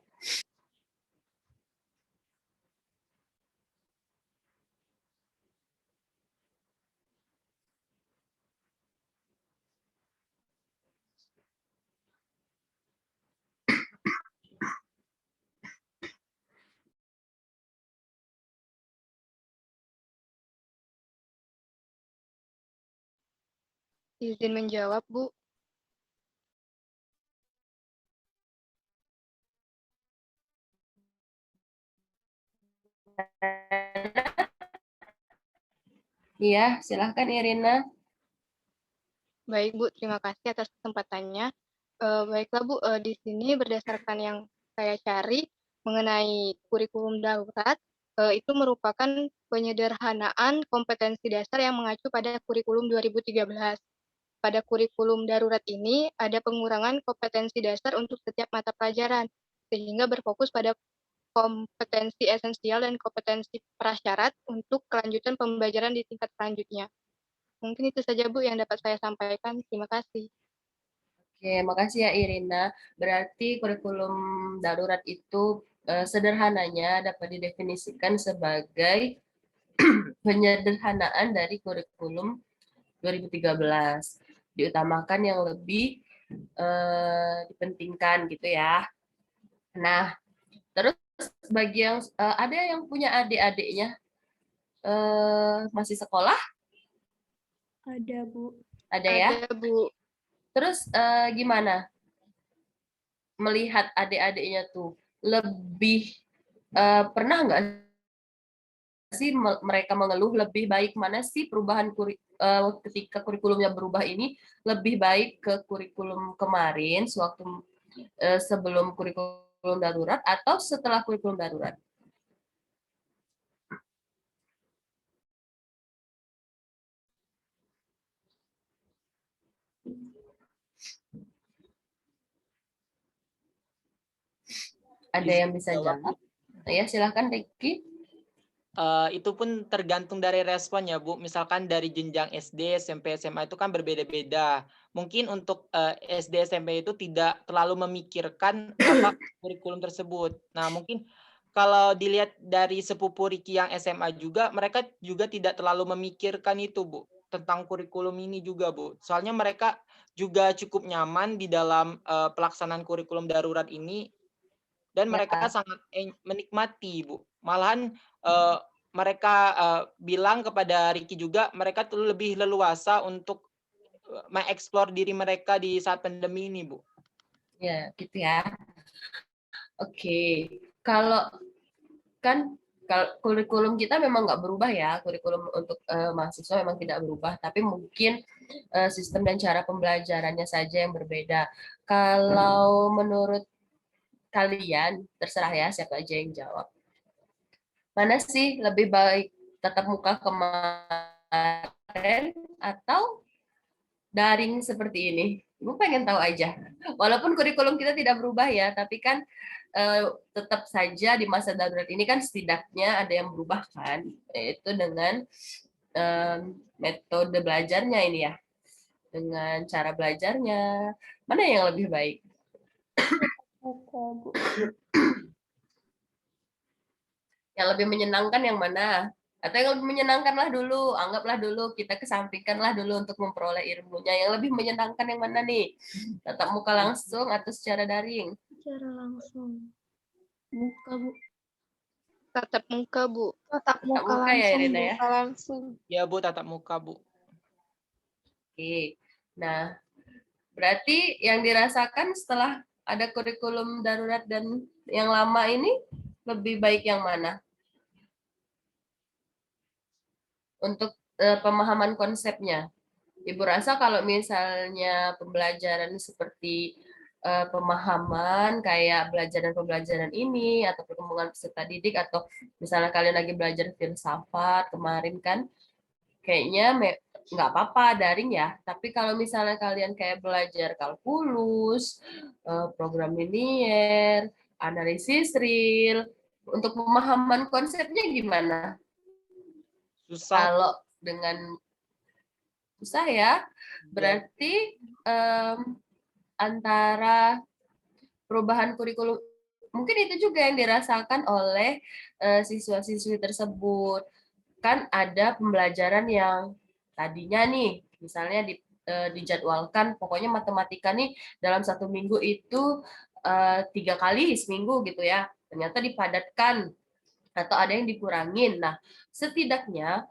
Izin menjawab, Bu. Iya, silahkan Irina. Baik, Bu. Terima kasih atas kesempatannya. Baiklah, Bu. Di sini berdasarkan yang saya cari mengenai kurikulum darurat, itu merupakan penyederhanaan kompetensi dasar yang mengacu pada kurikulum 2013. Pada kurikulum darurat ini ada pengurangan kompetensi dasar untuk setiap mata pelajaran, sehingga berfokus pada kompetensi esensial dan kompetensi prasyarat untuk kelanjutan pembelajaran di tingkat selanjutnya. Mungkin itu saja Bu yang dapat saya sampaikan. Terima kasih. Oke, makasih ya Irina. Berarti kurikulum darurat itu sederhananya dapat didefinisikan sebagai penyederhanaan dari kurikulum 2013. Diutamakan yang lebih dipentingkan gitu ya. Nah, terus bagi yang ada yang punya adik-adiknya masih sekolah? Ada, Bu. Ada ya? Ada Bu. Terus gimana melihat adik-adiknya tuh lebih pernah nggak sih mereka mengeluh lebih baik mana sih perubahan ketika kurikulumnya berubah ini lebih baik ke kurikulum kemarin sewaktu sebelum kurikulum darurat atau setelah kurikulum darurat? Ada yang bisa jawab? Ya, silahkan Ricky. Itu pun tergantung dari responnya, Bu. Misalkan dari jenjang SD, SMP, SMA itu kan berbeda-beda. Mungkin untuk SD, SMP itu tidak terlalu memikirkan apa kurikulum tersebut. Nah, mungkin kalau dilihat dari sepupu Riki yang SMA juga, mereka juga tidak terlalu memikirkan itu, Bu. Tentang kurikulum ini juga, Bu. Soalnya mereka juga cukup nyaman di dalam pelaksanaan kurikulum darurat ini. Dan mereka sangat menikmati, Bu. Malahan mereka bilang kepada Riki juga, mereka tuh lebih leluasa untuk mengeksplor diri mereka di saat pandemi ini, Bu. Ya, gitu ya. Oke. Kalau kurikulum kita memang nggak berubah ya, kurikulum untuk mahasiswa memang tidak berubah, tapi mungkin sistem dan cara pembelajarannya saja yang berbeda. Kalau menurut kalian, terserah ya siapa aja yang jawab. Mana sih lebih baik tatap muka kemarin atau daring seperti ini? Gue pengen tahu aja. Walaupun kurikulum kita tidak berubah ya, tapi kan tetap saja di masa darurat ini kan setidaknya ada yang berubah kan, yaitu dengan metode belajarnya ini ya, dengan cara belajarnya. Mana yang lebih baik? Yang lebih menyenangkan yang mana? Atau yang lebih menyenangkanlah dulu, anggaplah dulu, kita kesampingkanlah dulu untuk memperoleh ilmunya. Yang lebih menyenangkan yang mana nih? Tatap muka langsung atau secara daring? Secara langsung. Muka, Bu. Tatap muka, Bu. Tatap muka ya, langsung, Irina, Bu. ya? Langsung. Ya, Bu, tatap muka, Bu. Oke. Nah, berarti yang dirasakan setelah ada kurikulum darurat dan yang lama ini lebih baik yang mana? Untuk pemahaman konsepnya. Ibu rasa kalau misalnya pembelajaran seperti pemahaman kayak belajar dan pembelajaran ini atau perkembangan peserta didik atau misalnya kalian lagi belajar filsafat kemarin kan kayaknya nggak apa-apa daring ya, tapi kalau misalnya kalian kayak belajar kalkulus, program linier, analisis real, untuk pemahaman konsepnya gimana? Susah. Kalau dengan susah ya, berarti antara perubahan kurikulum mungkin itu juga yang dirasakan oleh siswa-siswi tersebut. Kan ada pembelajaran yang tadinya nih, misalnya dijadwalkan, pokoknya matematika nih dalam 1 minggu itu 3 kali seminggu gitu ya, ternyata dipadatkan atau ada yang dikurangin. Nah, setidaknya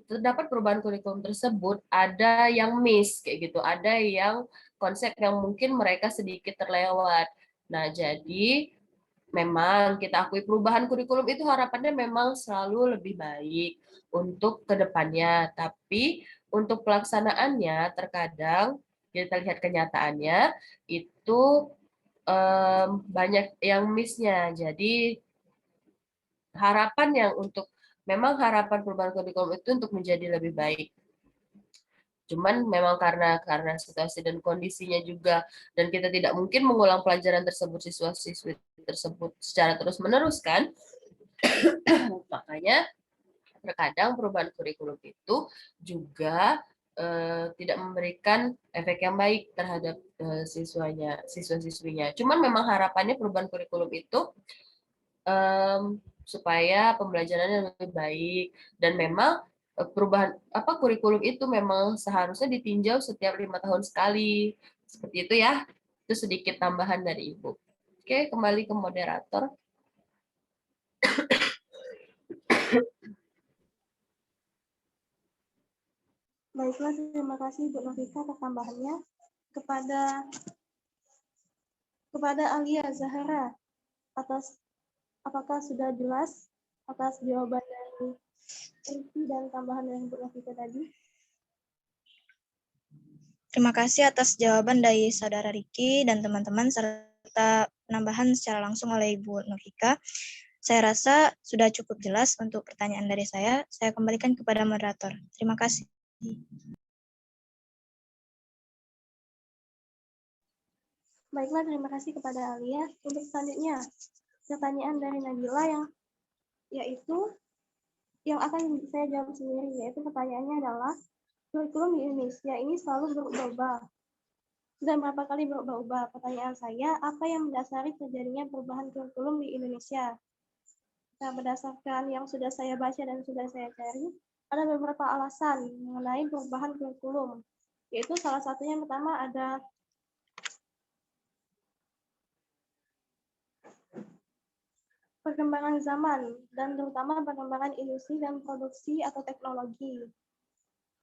terdapat perubahan kurikulum tersebut ada yang miss kayak gitu, ada yang konsep yang mungkin mereka sedikit terlewat. Nah, jadi memang kita akui perubahan kurikulum itu harapannya memang selalu lebih baik untuk kedepannya, tapi untuk pelaksanaannya terkadang kita lihat kenyataannya itu banyak yang miss-nya. Jadi harapan yang untuk memang harapan perubahan kurikulum itu untuk menjadi lebih baik. Cuman memang karena situasi dan kondisinya juga, dan kita tidak mungkin mengulang pelajaran tersebut, siswa-siswi tersebut secara terus-menerus kan. Makanya terkadang perubahan kurikulum itu juga tidak memberikan efek yang baik terhadap siswa-siswinya. Cuman memang harapannya perubahan kurikulum itu supaya pembelajarannya lebih baik, dan memang perubahan kurikulum itu memang seharusnya ditinjau setiap 5 tahun sekali, seperti itu ya. Itu sedikit tambahan dari Ibu. Oke, kembali ke moderator. Baiklah, terima kasih Bu Novika atas tambahannya. Kepada Alia Zahara, apakah sudah jelas atas jawaban dari Riki dan tambahan dari Bu Novika tadi? Terima kasih atas jawaban dari Saudara Riki dan teman-teman serta penambahan secara langsung oleh Ibu Novika. Saya rasa sudah cukup jelas untuk pertanyaan dari saya. Saya kembalikan kepada moderator. Terima kasih. Baiklah, terima kasih kepada Alia. Untuk selanjutnya, pertanyaan dari Nabila yang akan saya jawab sendiri, yaitu pertanyaannya adalah, kurikulum di Indonesia ini selalu berubah-ubah. Sudah berapa kali berubah-ubah? Pertanyaan saya, apa yang mendasari terjadinya perubahan kurikulum di Indonesia? Nah, berdasarkan yang sudah saya baca dan sudah saya cari, ada beberapa alasan mengenai perubahan kurikulum. Yaitu salah satunya yang pertama ada perkembangan zaman, dan terutama perkembangan industri dan produksi atau teknologi.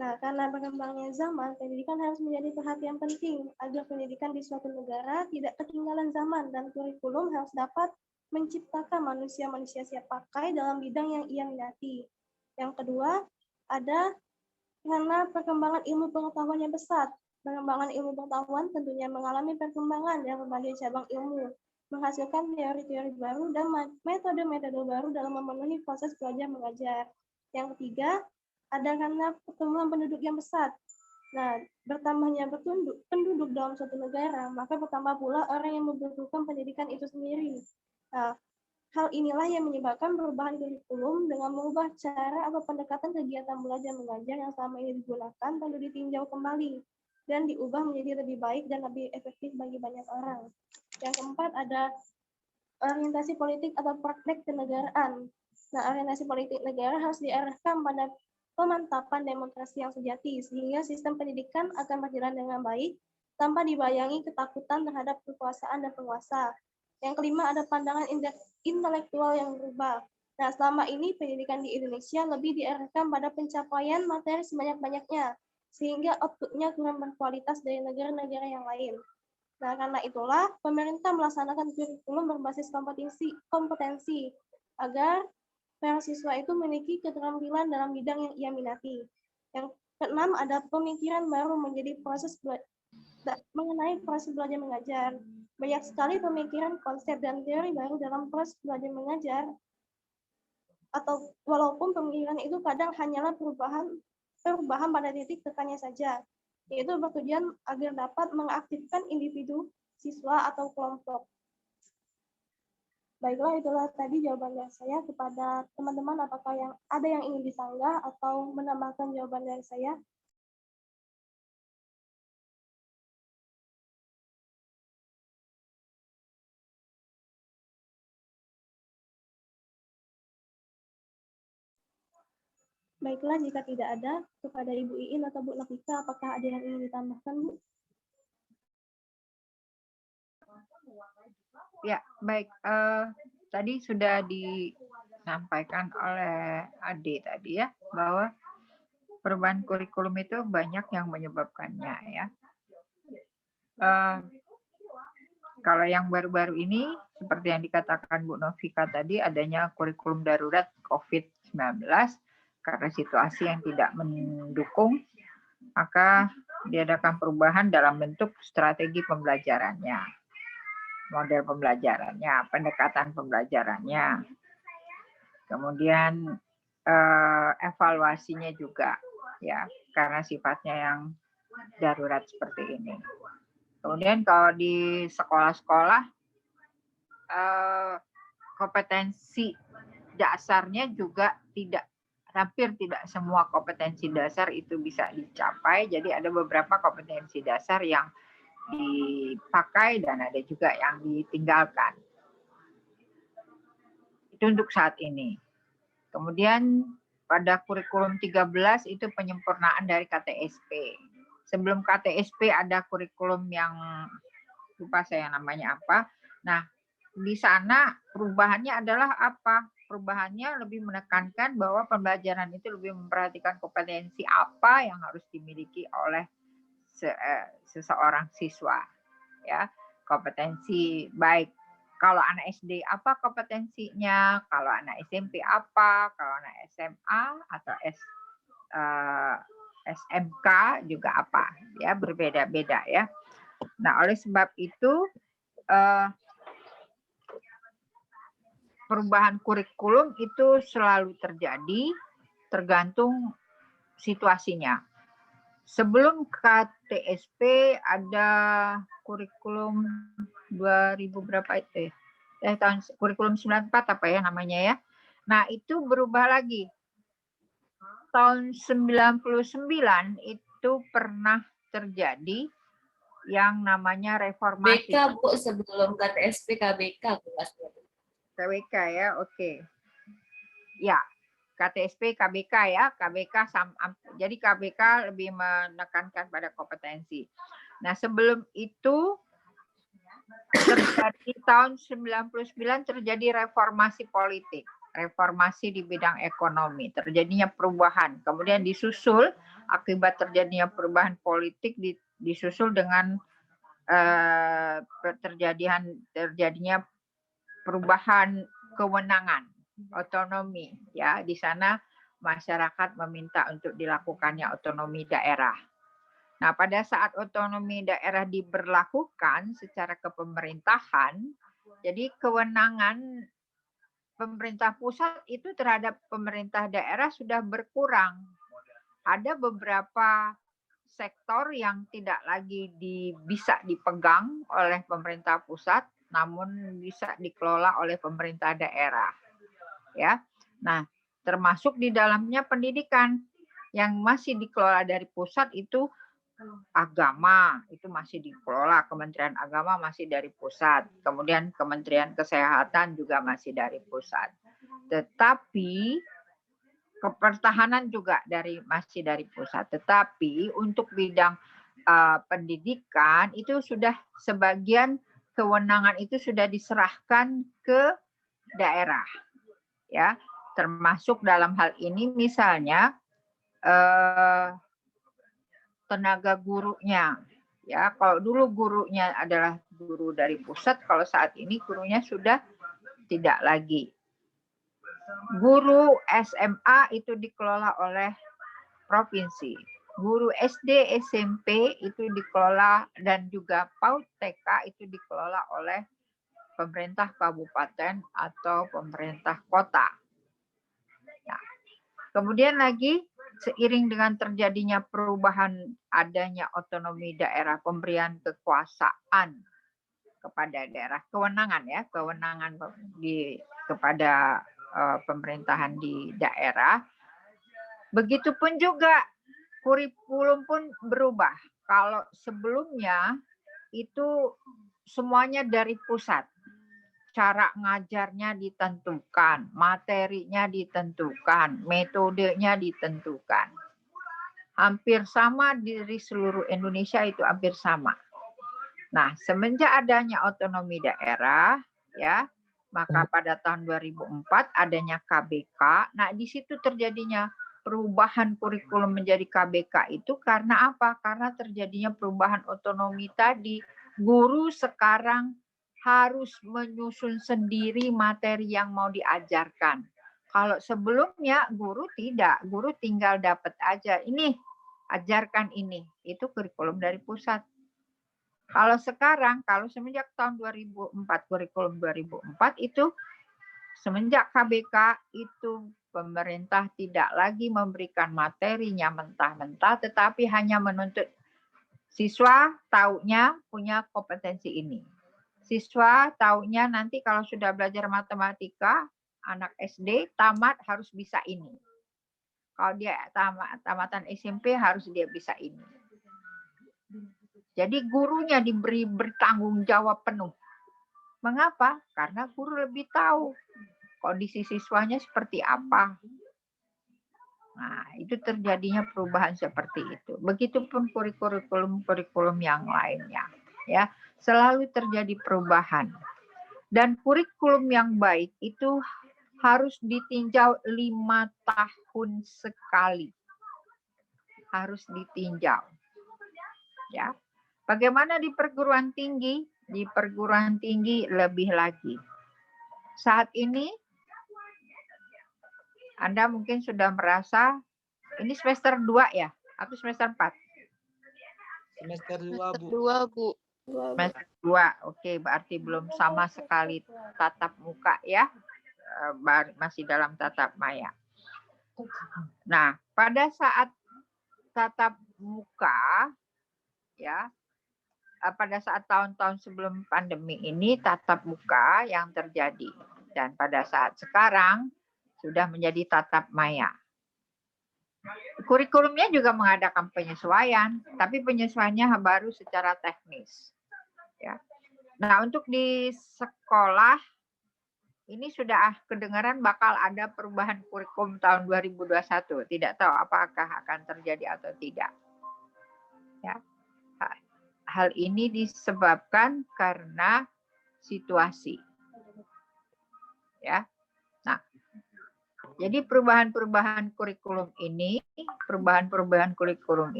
Nah, karena berkembangnya zaman, pendidikan harus menjadi perhatian penting agar pendidikan di suatu negara tidak ketinggalan zaman, dan kurikulum harus dapat menciptakan manusia-manusia siap pakai dalam bidang yang ia minati. Yang kedua, ada karena perkembangan ilmu pengetahuan yang pesat. Perkembangan ilmu pengetahuan tentunya mengalami perkembangan dari berbagai cabang ilmu, menghasilkan teori-teori baru dan metode-metode baru dalam memenuhi proses belajar mengajar. Yang ketiga, ada karena pertumbuhan penduduk yang pesat. Nah, bertambahnya penduduk dalam suatu negara, maka bertambah pula orang yang membutuhkan pendidikan itu sendiri. Nah, hal inilah yang menyebabkan perubahan kurikulum dengan mengubah cara atau pendekatan kegiatan belajar mengajar yang selama ini digunakan perlu ditinjau kembali dan diubah menjadi lebih baik dan lebih efektif bagi banyak orang. Yang keempat ada orientasi politik atau praktek kenegaraan. Nah, orientasi politik negara harus diarahkan pada pemantapan demokrasi yang sejati, sehingga sistem pendidikan akan berjalan dengan baik tanpa dibayangi ketakutan terhadap kekuasaan dan penguasa. Yang kelima ada pandangan intelektual yang berubah. Nah, selama ini pendidikan di Indonesia lebih diarahkan pada pencapaian materi sebanyak-banyaknya, sehingga outputnya kurang berkualitas dari negara-negara yang lain. Nah, karena itulah pemerintah melaksanakan kurikulum berbasis kompetensi agar para siswa itu memiliki keterampilan dalam bidang yang ia minati. Yang keenam ada pemikiran baru menjadi mengenai proses belajar mengajar. Banyak sekali pemikiran, konsep, dan teori baru dalam proses belajar mengajar, atau walaupun pemikiran itu kadang hanyalah perubahan pada titik tekannya saja, yaitu bertujuan agar dapat mengaktifkan individu, siswa, atau kelompok. Baiklah, itulah tadi jawabannya saya. Kepada teman-teman, apakah ada yang ingin disanggah atau menambahkan jawaban dari saya? Baiklah, jika tidak ada, kepada Ibu Iin atau Bu Novika, apakah ada yang ingin ditambahkan, Bu? Ya, baik. Tadi sudah disampaikan oleh Ade tadi ya, bahwa perubahan kurikulum itu banyak yang menyebabkannya ya. Kalau yang baru-baru ini, seperti yang dikatakan Bu Novika tadi, adanya kurikulum darurat COVID-19, karena situasi yang tidak mendukung, maka diadakan perubahan dalam bentuk strategi pembelajarannya, model pembelajarannya, pendekatan pembelajarannya, kemudian evaluasinya juga ya, karena sifatnya yang darurat seperti ini. Kemudian kalau di sekolah-sekolah, kompetensi dasarnya juga hampir tidak semua kompetensi dasar itu bisa dicapai. Jadi ada beberapa kompetensi dasar yang dipakai dan ada juga yang ditinggalkan. Itu untuk saat ini. Kemudian pada kurikulum 13 itu penyempurnaan dari KTSP. Sebelum KTSP ada kurikulum yang lupa saya namanya apa. Nah, di sana perubahannya adalah apa? Perubahannya lebih menekankan bahwa pembelajaran itu lebih memperhatikan kompetensi apa yang harus dimiliki oleh seseorang siswa, ya, kompetensi baik kalau anak SD apa kompetensinya, kalau anak SMP apa, kalau anak SMA atau SMK juga apa, ya, berbeda-beda ya. Nah, oleh sebab itu perubahan kurikulum itu selalu terjadi tergantung situasinya. Sebelum KTSP ada kurikulum 2000 berapa itu ya? Tahun kurikulum 94 apa ya namanya ya. Nah, itu berubah lagi. Tahun 99 itu pernah terjadi yang namanya reformasi. BK Bu, sebelum KTSP KBK KBK ya, oke. Ya. KTSP, KBK ya, KBK jadi KBK lebih menekankan pada kompetensi. Nah, sebelum itu terjadi tahun 99 terjadi reformasi politik, reformasi di bidang ekonomi, terjadinya perubahan. Kemudian disusul akibat terjadinya perubahan politik disusul dengan terjadinya perubahan kewenangan, otonomi, ya. Di sana masyarakat meminta untuk dilakukannya otonomi daerah. Nah, pada saat otonomi daerah diberlakukan secara kepemerintahan, jadi kewenangan pemerintah pusat itu terhadap pemerintah daerah sudah berkurang. Ada beberapa sektor yang tidak lagi bisa dipegang oleh pemerintah pusat, namun bisa dikelola oleh pemerintah daerah. Ya. Nah, termasuk di dalamnya pendidikan yang masih dikelola dari pusat itu agama, itu masih dikelola, Kementerian Agama masih dari pusat. Kemudian Kementerian Kesehatan juga masih dari pusat. Tetapi pertahanan juga masih dari pusat. Tetapi untuk bidang pendidikan itu sudah sebagian kewenangan itu sudah diserahkan ke daerah, ya, termasuk dalam hal ini misalnya tenaga gurunya, ya. Kalau dulu gurunya adalah guru dari pusat, kalau saat ini gurunya sudah tidak lagi. Guru SMA itu dikelola oleh provinsi. Guru SD, SMP itu dikelola dan juga PAUD TK itu dikelola oleh pemerintah kabupaten atau pemerintah kota. Nah, kemudian lagi seiring dengan terjadinya perubahan adanya otonomi daerah, pemberian kekuasaan kepada daerah, kewenangan ya, kewenangan kepada pemerintahan di daerah. Begitupun juga kurikulum pun berubah. Kalau sebelumnya itu semuanya dari pusat. Cara ngajarnya ditentukan, materinya ditentukan, metodenya ditentukan. Hampir sama dari seluruh Indonesia itu hampir sama. Nah, semenjak adanya otonomi daerah, ya, maka pada tahun 2004 adanya KBK. Nah, di situ terjadinya perubahan kurikulum menjadi KBK itu karena apa? Karena terjadinya perubahan otonomi tadi. Guru sekarang harus menyusun sendiri materi yang mau diajarkan. Kalau sebelumnya guru tidak, guru tinggal dapat aja, ini, ajarkan ini. Itu kurikulum dari pusat. Kalau sekarang, kalau semenjak tahun 2004, kurikulum 2004 itu semenjak KBK itu pemerintah tidak lagi memberikan materinya mentah-mentah, tetapi hanya menuntut siswa taunya punya kompetensi ini. Siswa taunya nanti kalau sudah belajar matematika, anak SD tamat harus bisa ini. Kalau dia tamatan SMP harus dia bisa ini. Jadi gurunya diberi bertanggung jawab penuh. Mengapa? Karena guru lebih tahu kondisi siswanya seperti apa. Nah, itu terjadinya perubahan seperti itu. Begitupun kurikulum yang lainnya. Ya, selalu terjadi perubahan. Dan kurikulum yang baik itu harus ditinjau 5 tahun sekali. Harus ditinjau. Ya. Bagaimana di perguruan tinggi? Di perguruan tinggi lebih lagi. Saat ini Anda mungkin sudah merasa ini semester 2 ya? Atau semester 4? Semester 2, Bu. 2, Bu. Semester 2, oke, berarti belum sama sekali tatap muka ya, masih dalam tatap maya. Nah, pada saat tatap muka, ya, pada saat tahun-tahun sebelum pandemi ini tatap muka yang terjadi, dan pada saat sekarang sudah menjadi tatap maya. Kurikulumnya juga mengadakan penyesuaian, tapi penyesuaiannya baru secara teknis. Ya. Nah, untuk di sekolah ini sudah kedengaran bakal ada perubahan kurikulum tahun 2021. Tidak tahu apakah akan terjadi atau tidak. Ya. Hal ini disebabkan karena situasi. Ya. Nah, jadi perubahan-perubahan kurikulum ini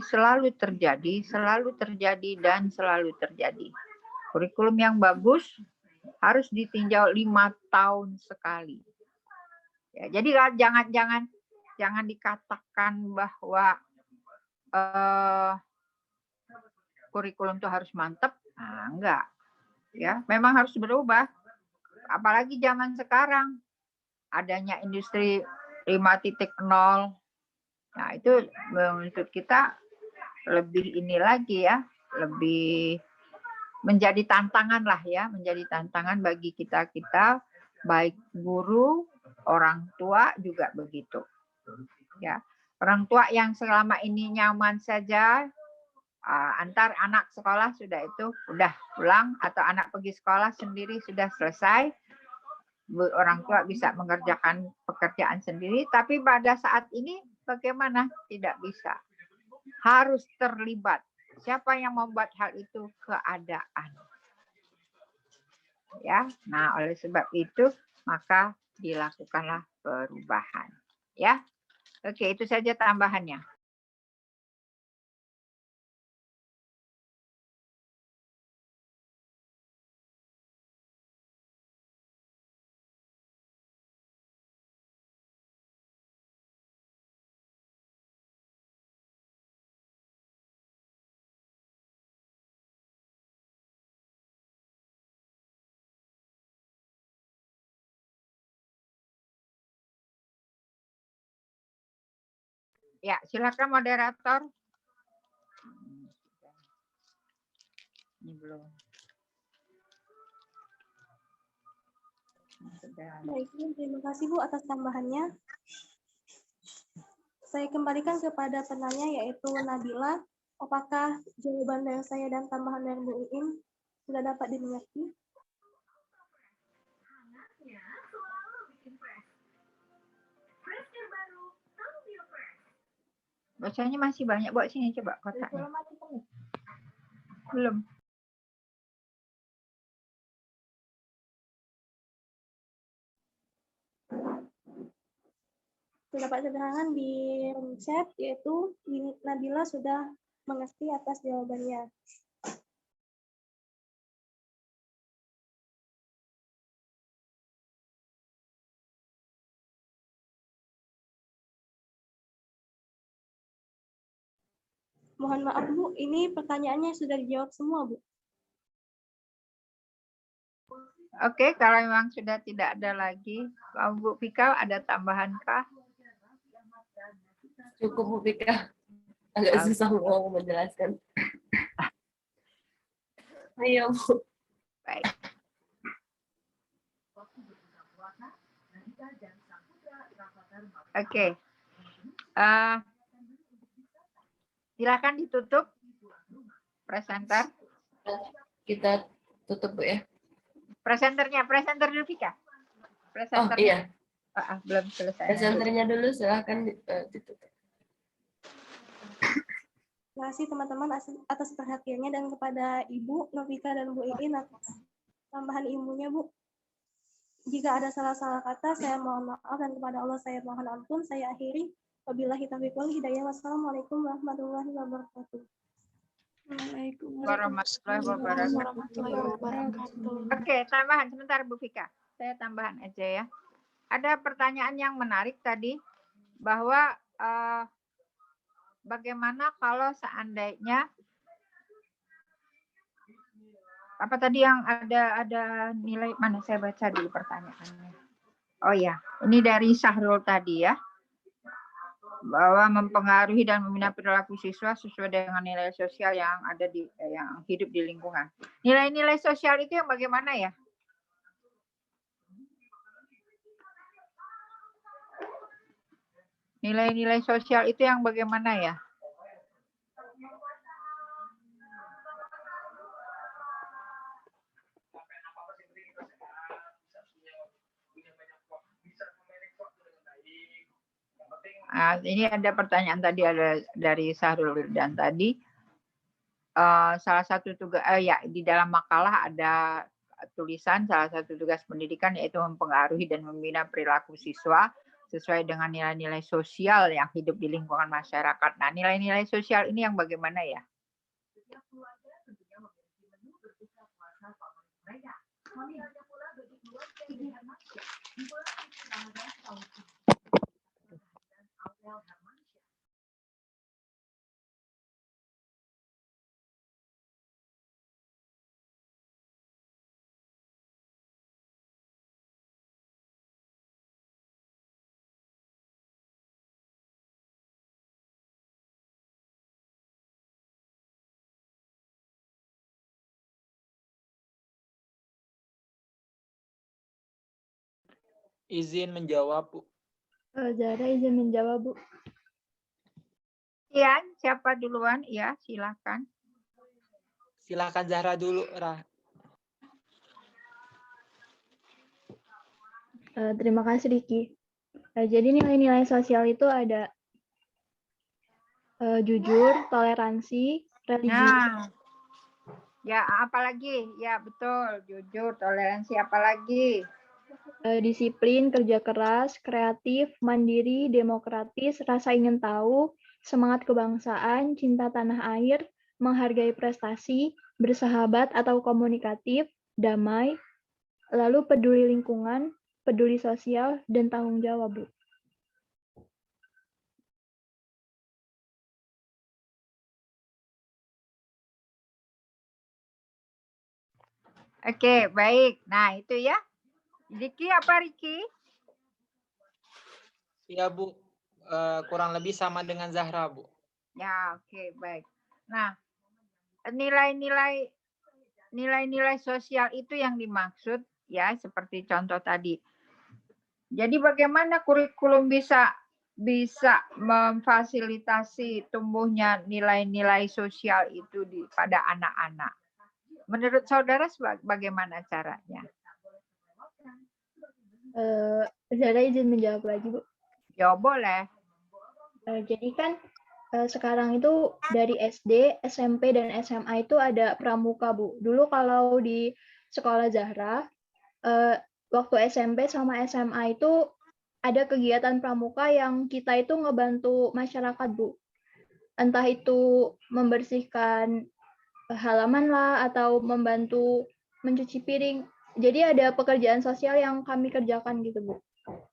selalu terjadi dan selalu terjadi. Kurikulum yang bagus harus ditinjau 5 tahun sekali. Ya, jadi jangan dikatakan bahwa kurikulum itu harus mantap. Nah, enggak. Ya, memang harus berubah. Apalagi zaman sekarang adanya industri 5.0. Nah, itu menurut kita lebih ini lagi ya, lebih menjadi tantangan lah ya, menjadi tantangan bagi kita baik guru, orang tua juga begitu. Ya, orang tua yang selama ini nyaman saja, antar anak sekolah sudah pulang atau anak pergi sekolah sendiri sudah selesai, orang tua bisa mengerjakan pekerjaan sendiri, tapi pada saat ini bagaimana? Tidak bisa, harus terlibat. Siapa yang membuat hal itu? Keadaan. Ya, nah oleh sebab itu maka dilakukanlah perubahan. Ya, oke, itu saja tambahannya. Ya, silakan moderator. Ini belum. Baik, terima kasih Bu atas tambahannya. Saya kembalikan kepada penanya yaitu Nabila. Apakah jawaban dari saya dan tambahan dari Bu Iin sudah dapat dimengerti? Bacanya masih banyak, buat sini coba kotaknya. Belum. Terdapat keterangan di chat yaitu Nabila sudah mengerti atas jawabannya. Mohon maaf Bu, ini pertanyaannya sudah dijawab semua Bu. Oke, kalau memang sudah tidak ada lagi, Bu Vika ada tambahankah? Cukup Bu Vika. Agak susah mau menjelaskan. Ayo Bu. Baik. Oke. Silakan ditutup presenter. Kita tutup Bu ya. Presenter dulu Vika. Oh iya. Belum selesai. Presenternya dulu silakan ditutup. Terima kasih teman-teman atas perhatiannya dan kepada Ibu Novika dan Bu Iin atas tambahan ilmunya Bu. Jika ada salah-salah kata, saya mohon maaf dan kepada Allah saya mohon ampun. Saya akhiri. Wabillahi taufiq wal hidayah. Wassalamualaikum warahmatullahi wabarakatuh. Warahmatullahi wabarakatuh. Oke, tambahan sebentar Bu Vika. Saya tambahan aja ya. Ada pertanyaan yang menarik tadi bahwa bagaimana kalau seandainya apa tadi yang ada nilai mana saya baca dulu pertanyaannya. Oh ya, ini dari Syahrul tadi ya. Bahwa mempengaruhi dan membina perilaku siswa sesuai dengan nilai sosial yang ada yang hidup di lingkungan. Nilai-nilai sosial itu yang bagaimana ya? Nilai-nilai sosial itu yang bagaimana ya? Ini ada pertanyaan tadi ada dari Syahrul dan tadi salah satu tugas ya di dalam makalah ada tulisan salah satu tugas pendidikan yaitu mempengaruhi dan membina perilaku siswa sesuai dengan nilai-nilai sosial yang hidup di lingkungan masyarakat. Nah, nilai-nilai sosial ini yang bagaimana ya? Izin menjawab, Bu. Zahra izin menjawab, Bu. Iya, siapa duluan? Ya, silakan. Silakan Zahra dulu, Rah. Terima kasih, Riki. Jadi nilai-nilai sosial itu ada jujur, toleransi, religi. Nah, ya apalagi? Ya betul, jujur, toleransi, apalagi? Disiplin, kerja keras, kreatif, mandiri, demokratis, rasa ingin tahu, semangat kebangsaan, cinta tanah air, menghargai prestasi, bersahabat atau komunikatif, damai, lalu peduli lingkungan, peduli sosial, dan tanggung jawab, Bu. Oke, baik. Nah, itu ya. Riki apa Riki? Iya, Bu. Kurang lebih sama dengan Zahra, Bu. Ya, oke, baik. Nah, nilai-nilai sosial itu yang dimaksud ya, seperti contoh tadi. Jadi bagaimana kurikulum bisa memfasilitasi tumbuhnya nilai-nilai sosial itu pada anak-anak? Menurut saudara bagaimana caranya? Zahra izin menjawab lagi, Bu. Ya, boleh. Jadi kan sekarang itu dari SD, SMP, dan SMA itu ada pramuka, Bu. Dulu kalau di sekolah Zahra, waktu SMP sama SMA itu ada kegiatan pramuka yang kita itu ngebantu masyarakat, Bu. Entah itu membersihkan halaman lah, atau membantu mencuci piring. Jadi ada pekerjaan sosial yang kami kerjakan gitu, Bu.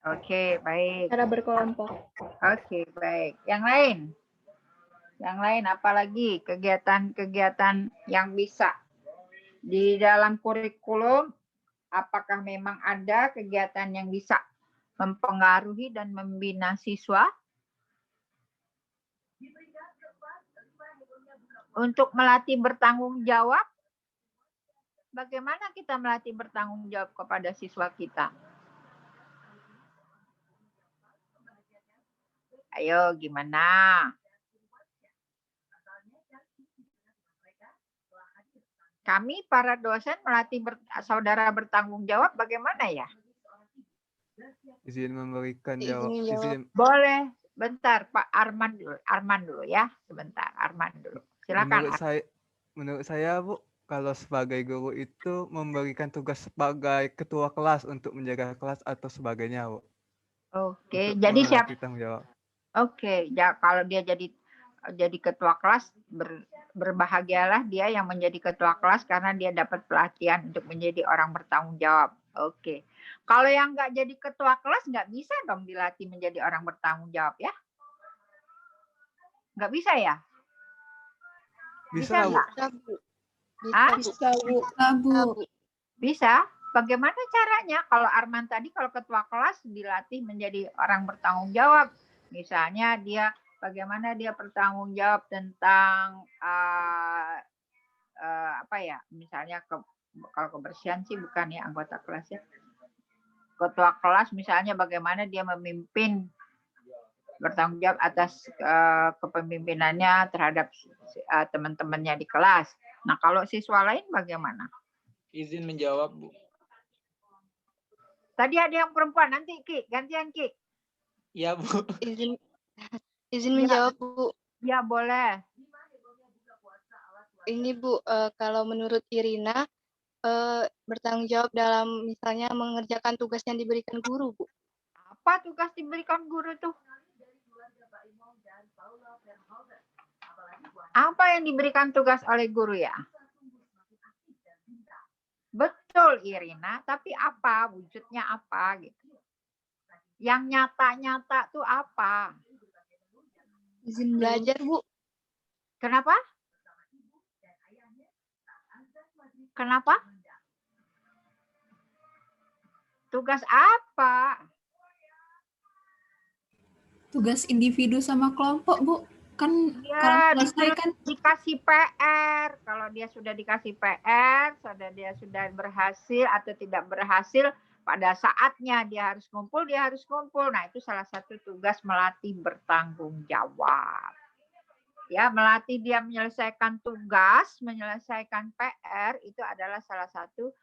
Oke, baik. Cara berkelompok. Oke, baik. Yang lain? Yang lain apalagi kegiatan-kegiatan yang bisa di dalam kurikulum Apakah memang ada kegiatan yang bisa mempengaruhi dan membina siswa? Untuk melatih bertanggung jawab, bagaimana kita melatih bertanggung jawab kepada siswa kita? Ayo, gimana? Kami para dosen melatih saudara bertanggung jawab bagaimana ya? Izin memberikan jawab. Izin. Boleh. Bentar, Pak Arman dulu. Arman dulu ya. Sebentar, Arman dulu. Silakan. Menurut saya, Bu, kalau sebagai guru itu memberikan tugas sebagai ketua kelas untuk menjaga kelas atau sebagainya, Bu. Oke, jadi siapa? Tanggung jawab. Oke, ya kalau dia jadi ketua kelas, berbahagialah dia yang menjadi ketua kelas karena dia dapat pelatihan untuk menjadi orang bertanggung jawab. Oke, kalau yang nggak jadi ketua kelas nggak bisa dong dilatih menjadi orang bertanggung jawab ya? Nggak bisa ya? Bisa nggak? Bisa, Bu. Bisa. Bagaimana caranya? Kalau Arman tadi, kalau ketua kelas dilatih menjadi orang bertanggung jawab. Misalnya dia bagaimana dia bertanggung jawab tentang apa ya? Misalnya kalau kebersihan sih bukan ya anggota kelas ya. Ketua kelas misalnya bagaimana dia memimpin, bertanggung jawab atas kepemimpinannya terhadap teman-temannya di kelas. Nah, kalau siswa lain bagaimana? Izin menjawab, Bu. Tadi ada yang perempuan, nanti Ki, gantian Ki. Iya, Bu. Izin menjawab, Bu. Ya, boleh. Ini, Bu, kalau menurut Irina, bertanggung jawab dalam misalnya mengerjakan tugas yang diberikan guru, Bu. Apa tugas diberikan guru tuh? Apa yang diberikan tugas oleh guru ya? Betul Irina, tapi apa? Wujudnya apa gitu? Yang nyata-nyata tuh apa? Izin belajar, Bu. Kenapa? Kenapa? Tugas apa? Tugas individu sama kelompok, Bu. Kan ya, kalau selesai kan dikasih PR. Kalau dia sudah dikasih PR, dia sudah berhasil atau tidak berhasil, pada saatnya dia harus kumpul. Nah, itu salah satu tugas melatih bertanggung jawab. Ya, melatih dia menyelesaikan tugas, menyelesaikan PR, itu adalah salah satu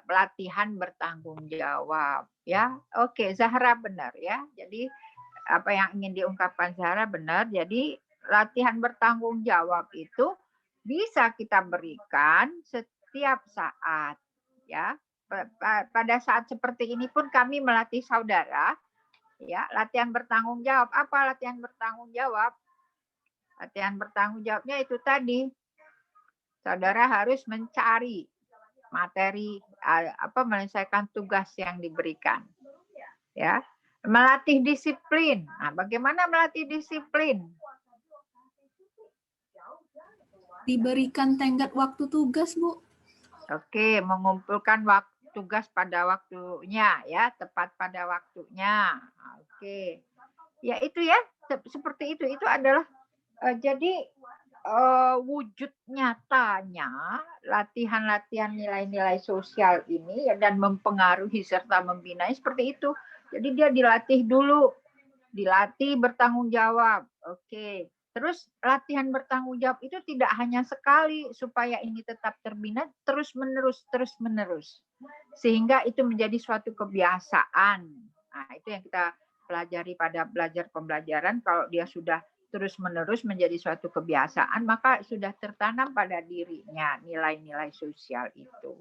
latihan bertanggung jawab. Ya, oke, Zahra benar ya. Jadi apa yang ingin diungkapkan Zahra benar. Jadi latihan bertanggung jawab itu bisa kita berikan setiap saat. Ya, pada saat seperti ini pun kami melatih saudara. Ya, latihan bertanggung jawab. Apa latihan bertanggung jawab? Latihan bertanggung jawabnya itu tadi. Saudara harus mencari materi, menyelesaikan tugas yang diberikan. Ya. Melatih disiplin. Nah, bagaimana melatih disiplin? Diberikan tenggat waktu tugas, Bu. Oke, mengumpulkan tugas pada waktunya, ya, tepat pada waktunya. Oke, ya itu ya, seperti itu. Itu adalah jadi wujud nyatanya latihan-latihan nilai-nilai sosial ini ya, dan mempengaruhi serta membina seperti itu. Jadi dia dilatih dulu, dilatih bertanggung jawab. Oke. Terus latihan bertanggung jawab itu tidak hanya sekali supaya ini tetap terbina, terus-menerus. Sehingga itu menjadi suatu kebiasaan. Nah, itu yang kita pelajari pada belajar pembelajaran. Kalau dia sudah terus-menerus menjadi suatu kebiasaan, maka sudah tertanam pada dirinya nilai-nilai sosial itu.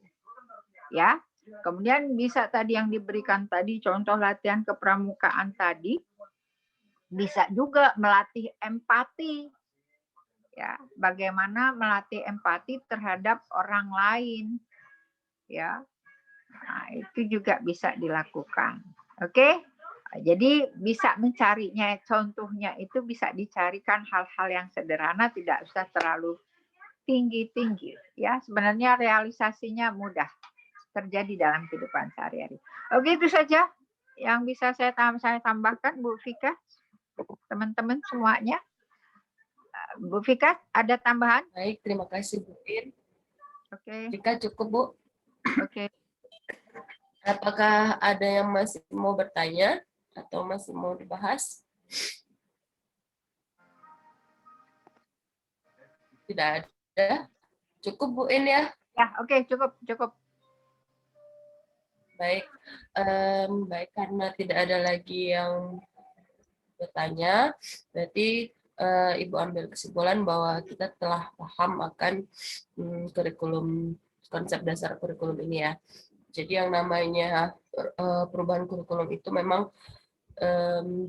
Ya. Kemudian bisa tadi yang diberikan tadi, contoh latihan kepramukaan tadi, bisa juga melatih empati. Ya, bagaimana melatih empati terhadap orang lain. Ya. Nah, itu juga bisa dilakukan. Oke? Jadi bisa mencarinya, contohnya itu bisa dicarikan hal-hal yang sederhana, tidak usah terlalu tinggi-tinggi. Ya, sebenarnya realisasinya mudah. terjadi dalam kehidupan sehari-hari. Oke, itu saja yang bisa saya tambahkan, Bu Vika, teman-teman semuanya. Bu Vika, ada tambahan? Baik, terima kasih Bu In. Oke. Vika cukup Bu. Oke. Apakah ada yang masih mau bertanya atau masih mau dibahas? Tidak ada. Cukup Bu In ya? Ya, oke, cukup. Baik, baik, karena tidak ada lagi yang bertanya, berarti Ibu ambil kesimpulan bahwa kita telah paham akan kurikulum, konsep dasar kurikulum ini ya. Jadi yang namanya perubahan kurikulum itu memang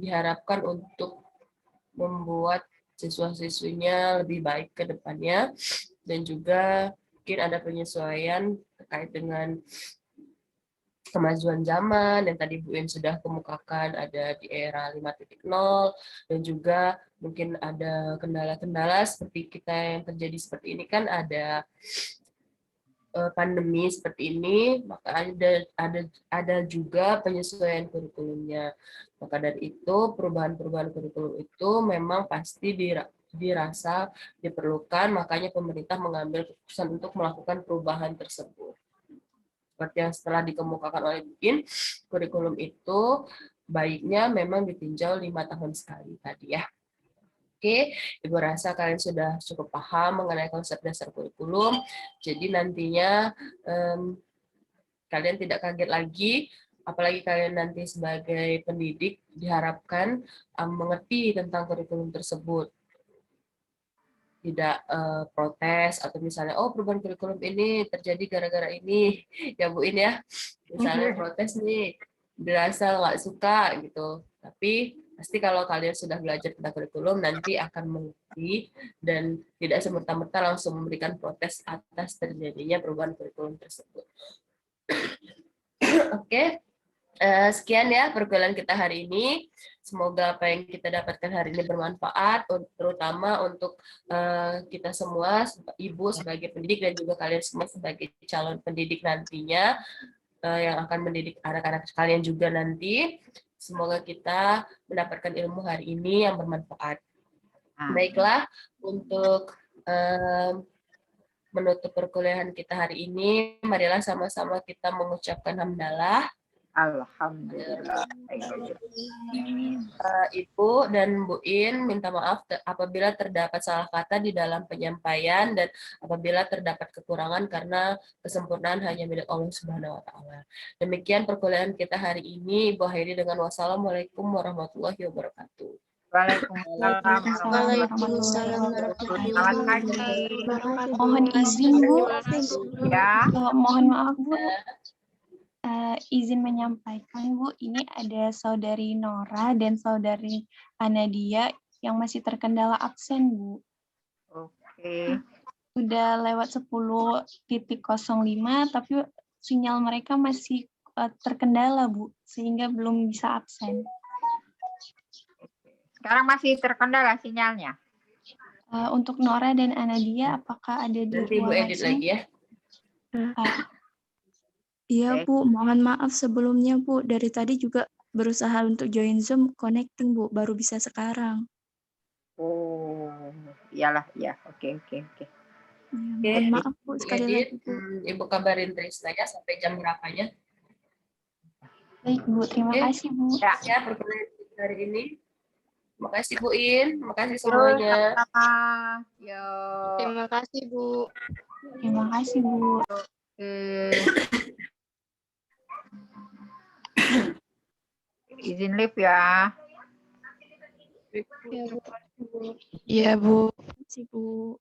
diharapkan untuk membuat siswa-siswinya lebih baik ke depannya, dan juga mungkin ada penyesuaian terkait dengan kemajuan zaman yang tadi Bu In sudah kemukakan, ada di era 5.0, dan juga mungkin ada kendala-kendala seperti kita yang terjadi seperti ini, kan ada pandemi seperti ini, maka ada juga penyesuaian kurikulumnya. Maka dari itu perubahan-perubahan kurikulum itu memang pasti dirasa diperlukan, makanya pemerintah mengambil keputusan untuk melakukan perubahan tersebut. Seperti yang setelah dikemukakan oleh Bu In, kurikulum itu baiknya memang ditinjau 5 tahun sekali tadi ya. Oke, Ibu rasa kalian sudah cukup paham mengenai konsep dasar kurikulum, jadi nantinya kalian tidak kaget lagi, apalagi kalian nanti sebagai pendidik diharapkan mengerti tentang kurikulum tersebut. Tidak protes atau misalnya perubahan kurikulum ini terjadi gara-gara ini ya Bu In ya, misalnya protes nih berasal nggak suka gitu, tapi pasti kalau kalian sudah belajar tentang kurikulum nanti akan mengerti dan tidak semerta-merta langsung memberikan protes atas terjadinya perubahan kurikulum tersebut. Oke. Sekian ya perkuliahan kita hari ini. Semoga apa yang kita dapatkan hari ini bermanfaat, terutama untuk kita semua, Ibu sebagai pendidik dan juga kalian semua sebagai calon pendidik nantinya yang akan mendidik anak-anak kalian juga nanti. Semoga kita mendapatkan ilmu hari ini yang bermanfaat. Baiklah, untuk menutup perkuliahan kita hari ini, marilah sama-sama kita mengucapkan hamdalah. Alhamdulillah. Ibu dan Bu In minta maaf apabila terdapat salah kata di dalam penyampaian dan apabila terdapat kekurangan karena kesempurnaan hanya milik Allah Subhanahu wa taala. Demikian perkuliahan kita hari ini. Ibu akhiri dengan wassalamualaikum warahmatullahi wabarakatuh. Waalaikumsalam warahmatullahi wabarakatuh. Mohon izin Bu. Ya. Mohon maaf Bu. Izin menyampaikan Bu, ini ada saudari Nora dan saudari Anadia yang masih terkendala absen Bu. Oke. Udah lewat 10.05 tapi sinyal mereka masih terkendala Bu, sehingga belum bisa absen. Sekarang masih terkendala sinyalnya. Untuk Nora dan Anadia, apakah ada di Nanti Bu edit lagi ya. Iya Bu, mohon maaf sebelumnya Bu. Dari tadi juga berusaha untuk join Zoom, connecting Bu, baru bisa sekarang. Oh, iyalah, ya. Oke. Mohon maaf Bu, sekali lagi Bu. Ibu kabarin Trisna ya sampai jam berapanya. Baik Bu, terima kasih Bu. Ya, perkuliahan hari ini. Terima kasih Bu In, terima kasih semuanya. Terima kasih Bu. Terima kasih Bu. Izin live ya. Ya Bu. Iya Bu. Terima kasih Bu.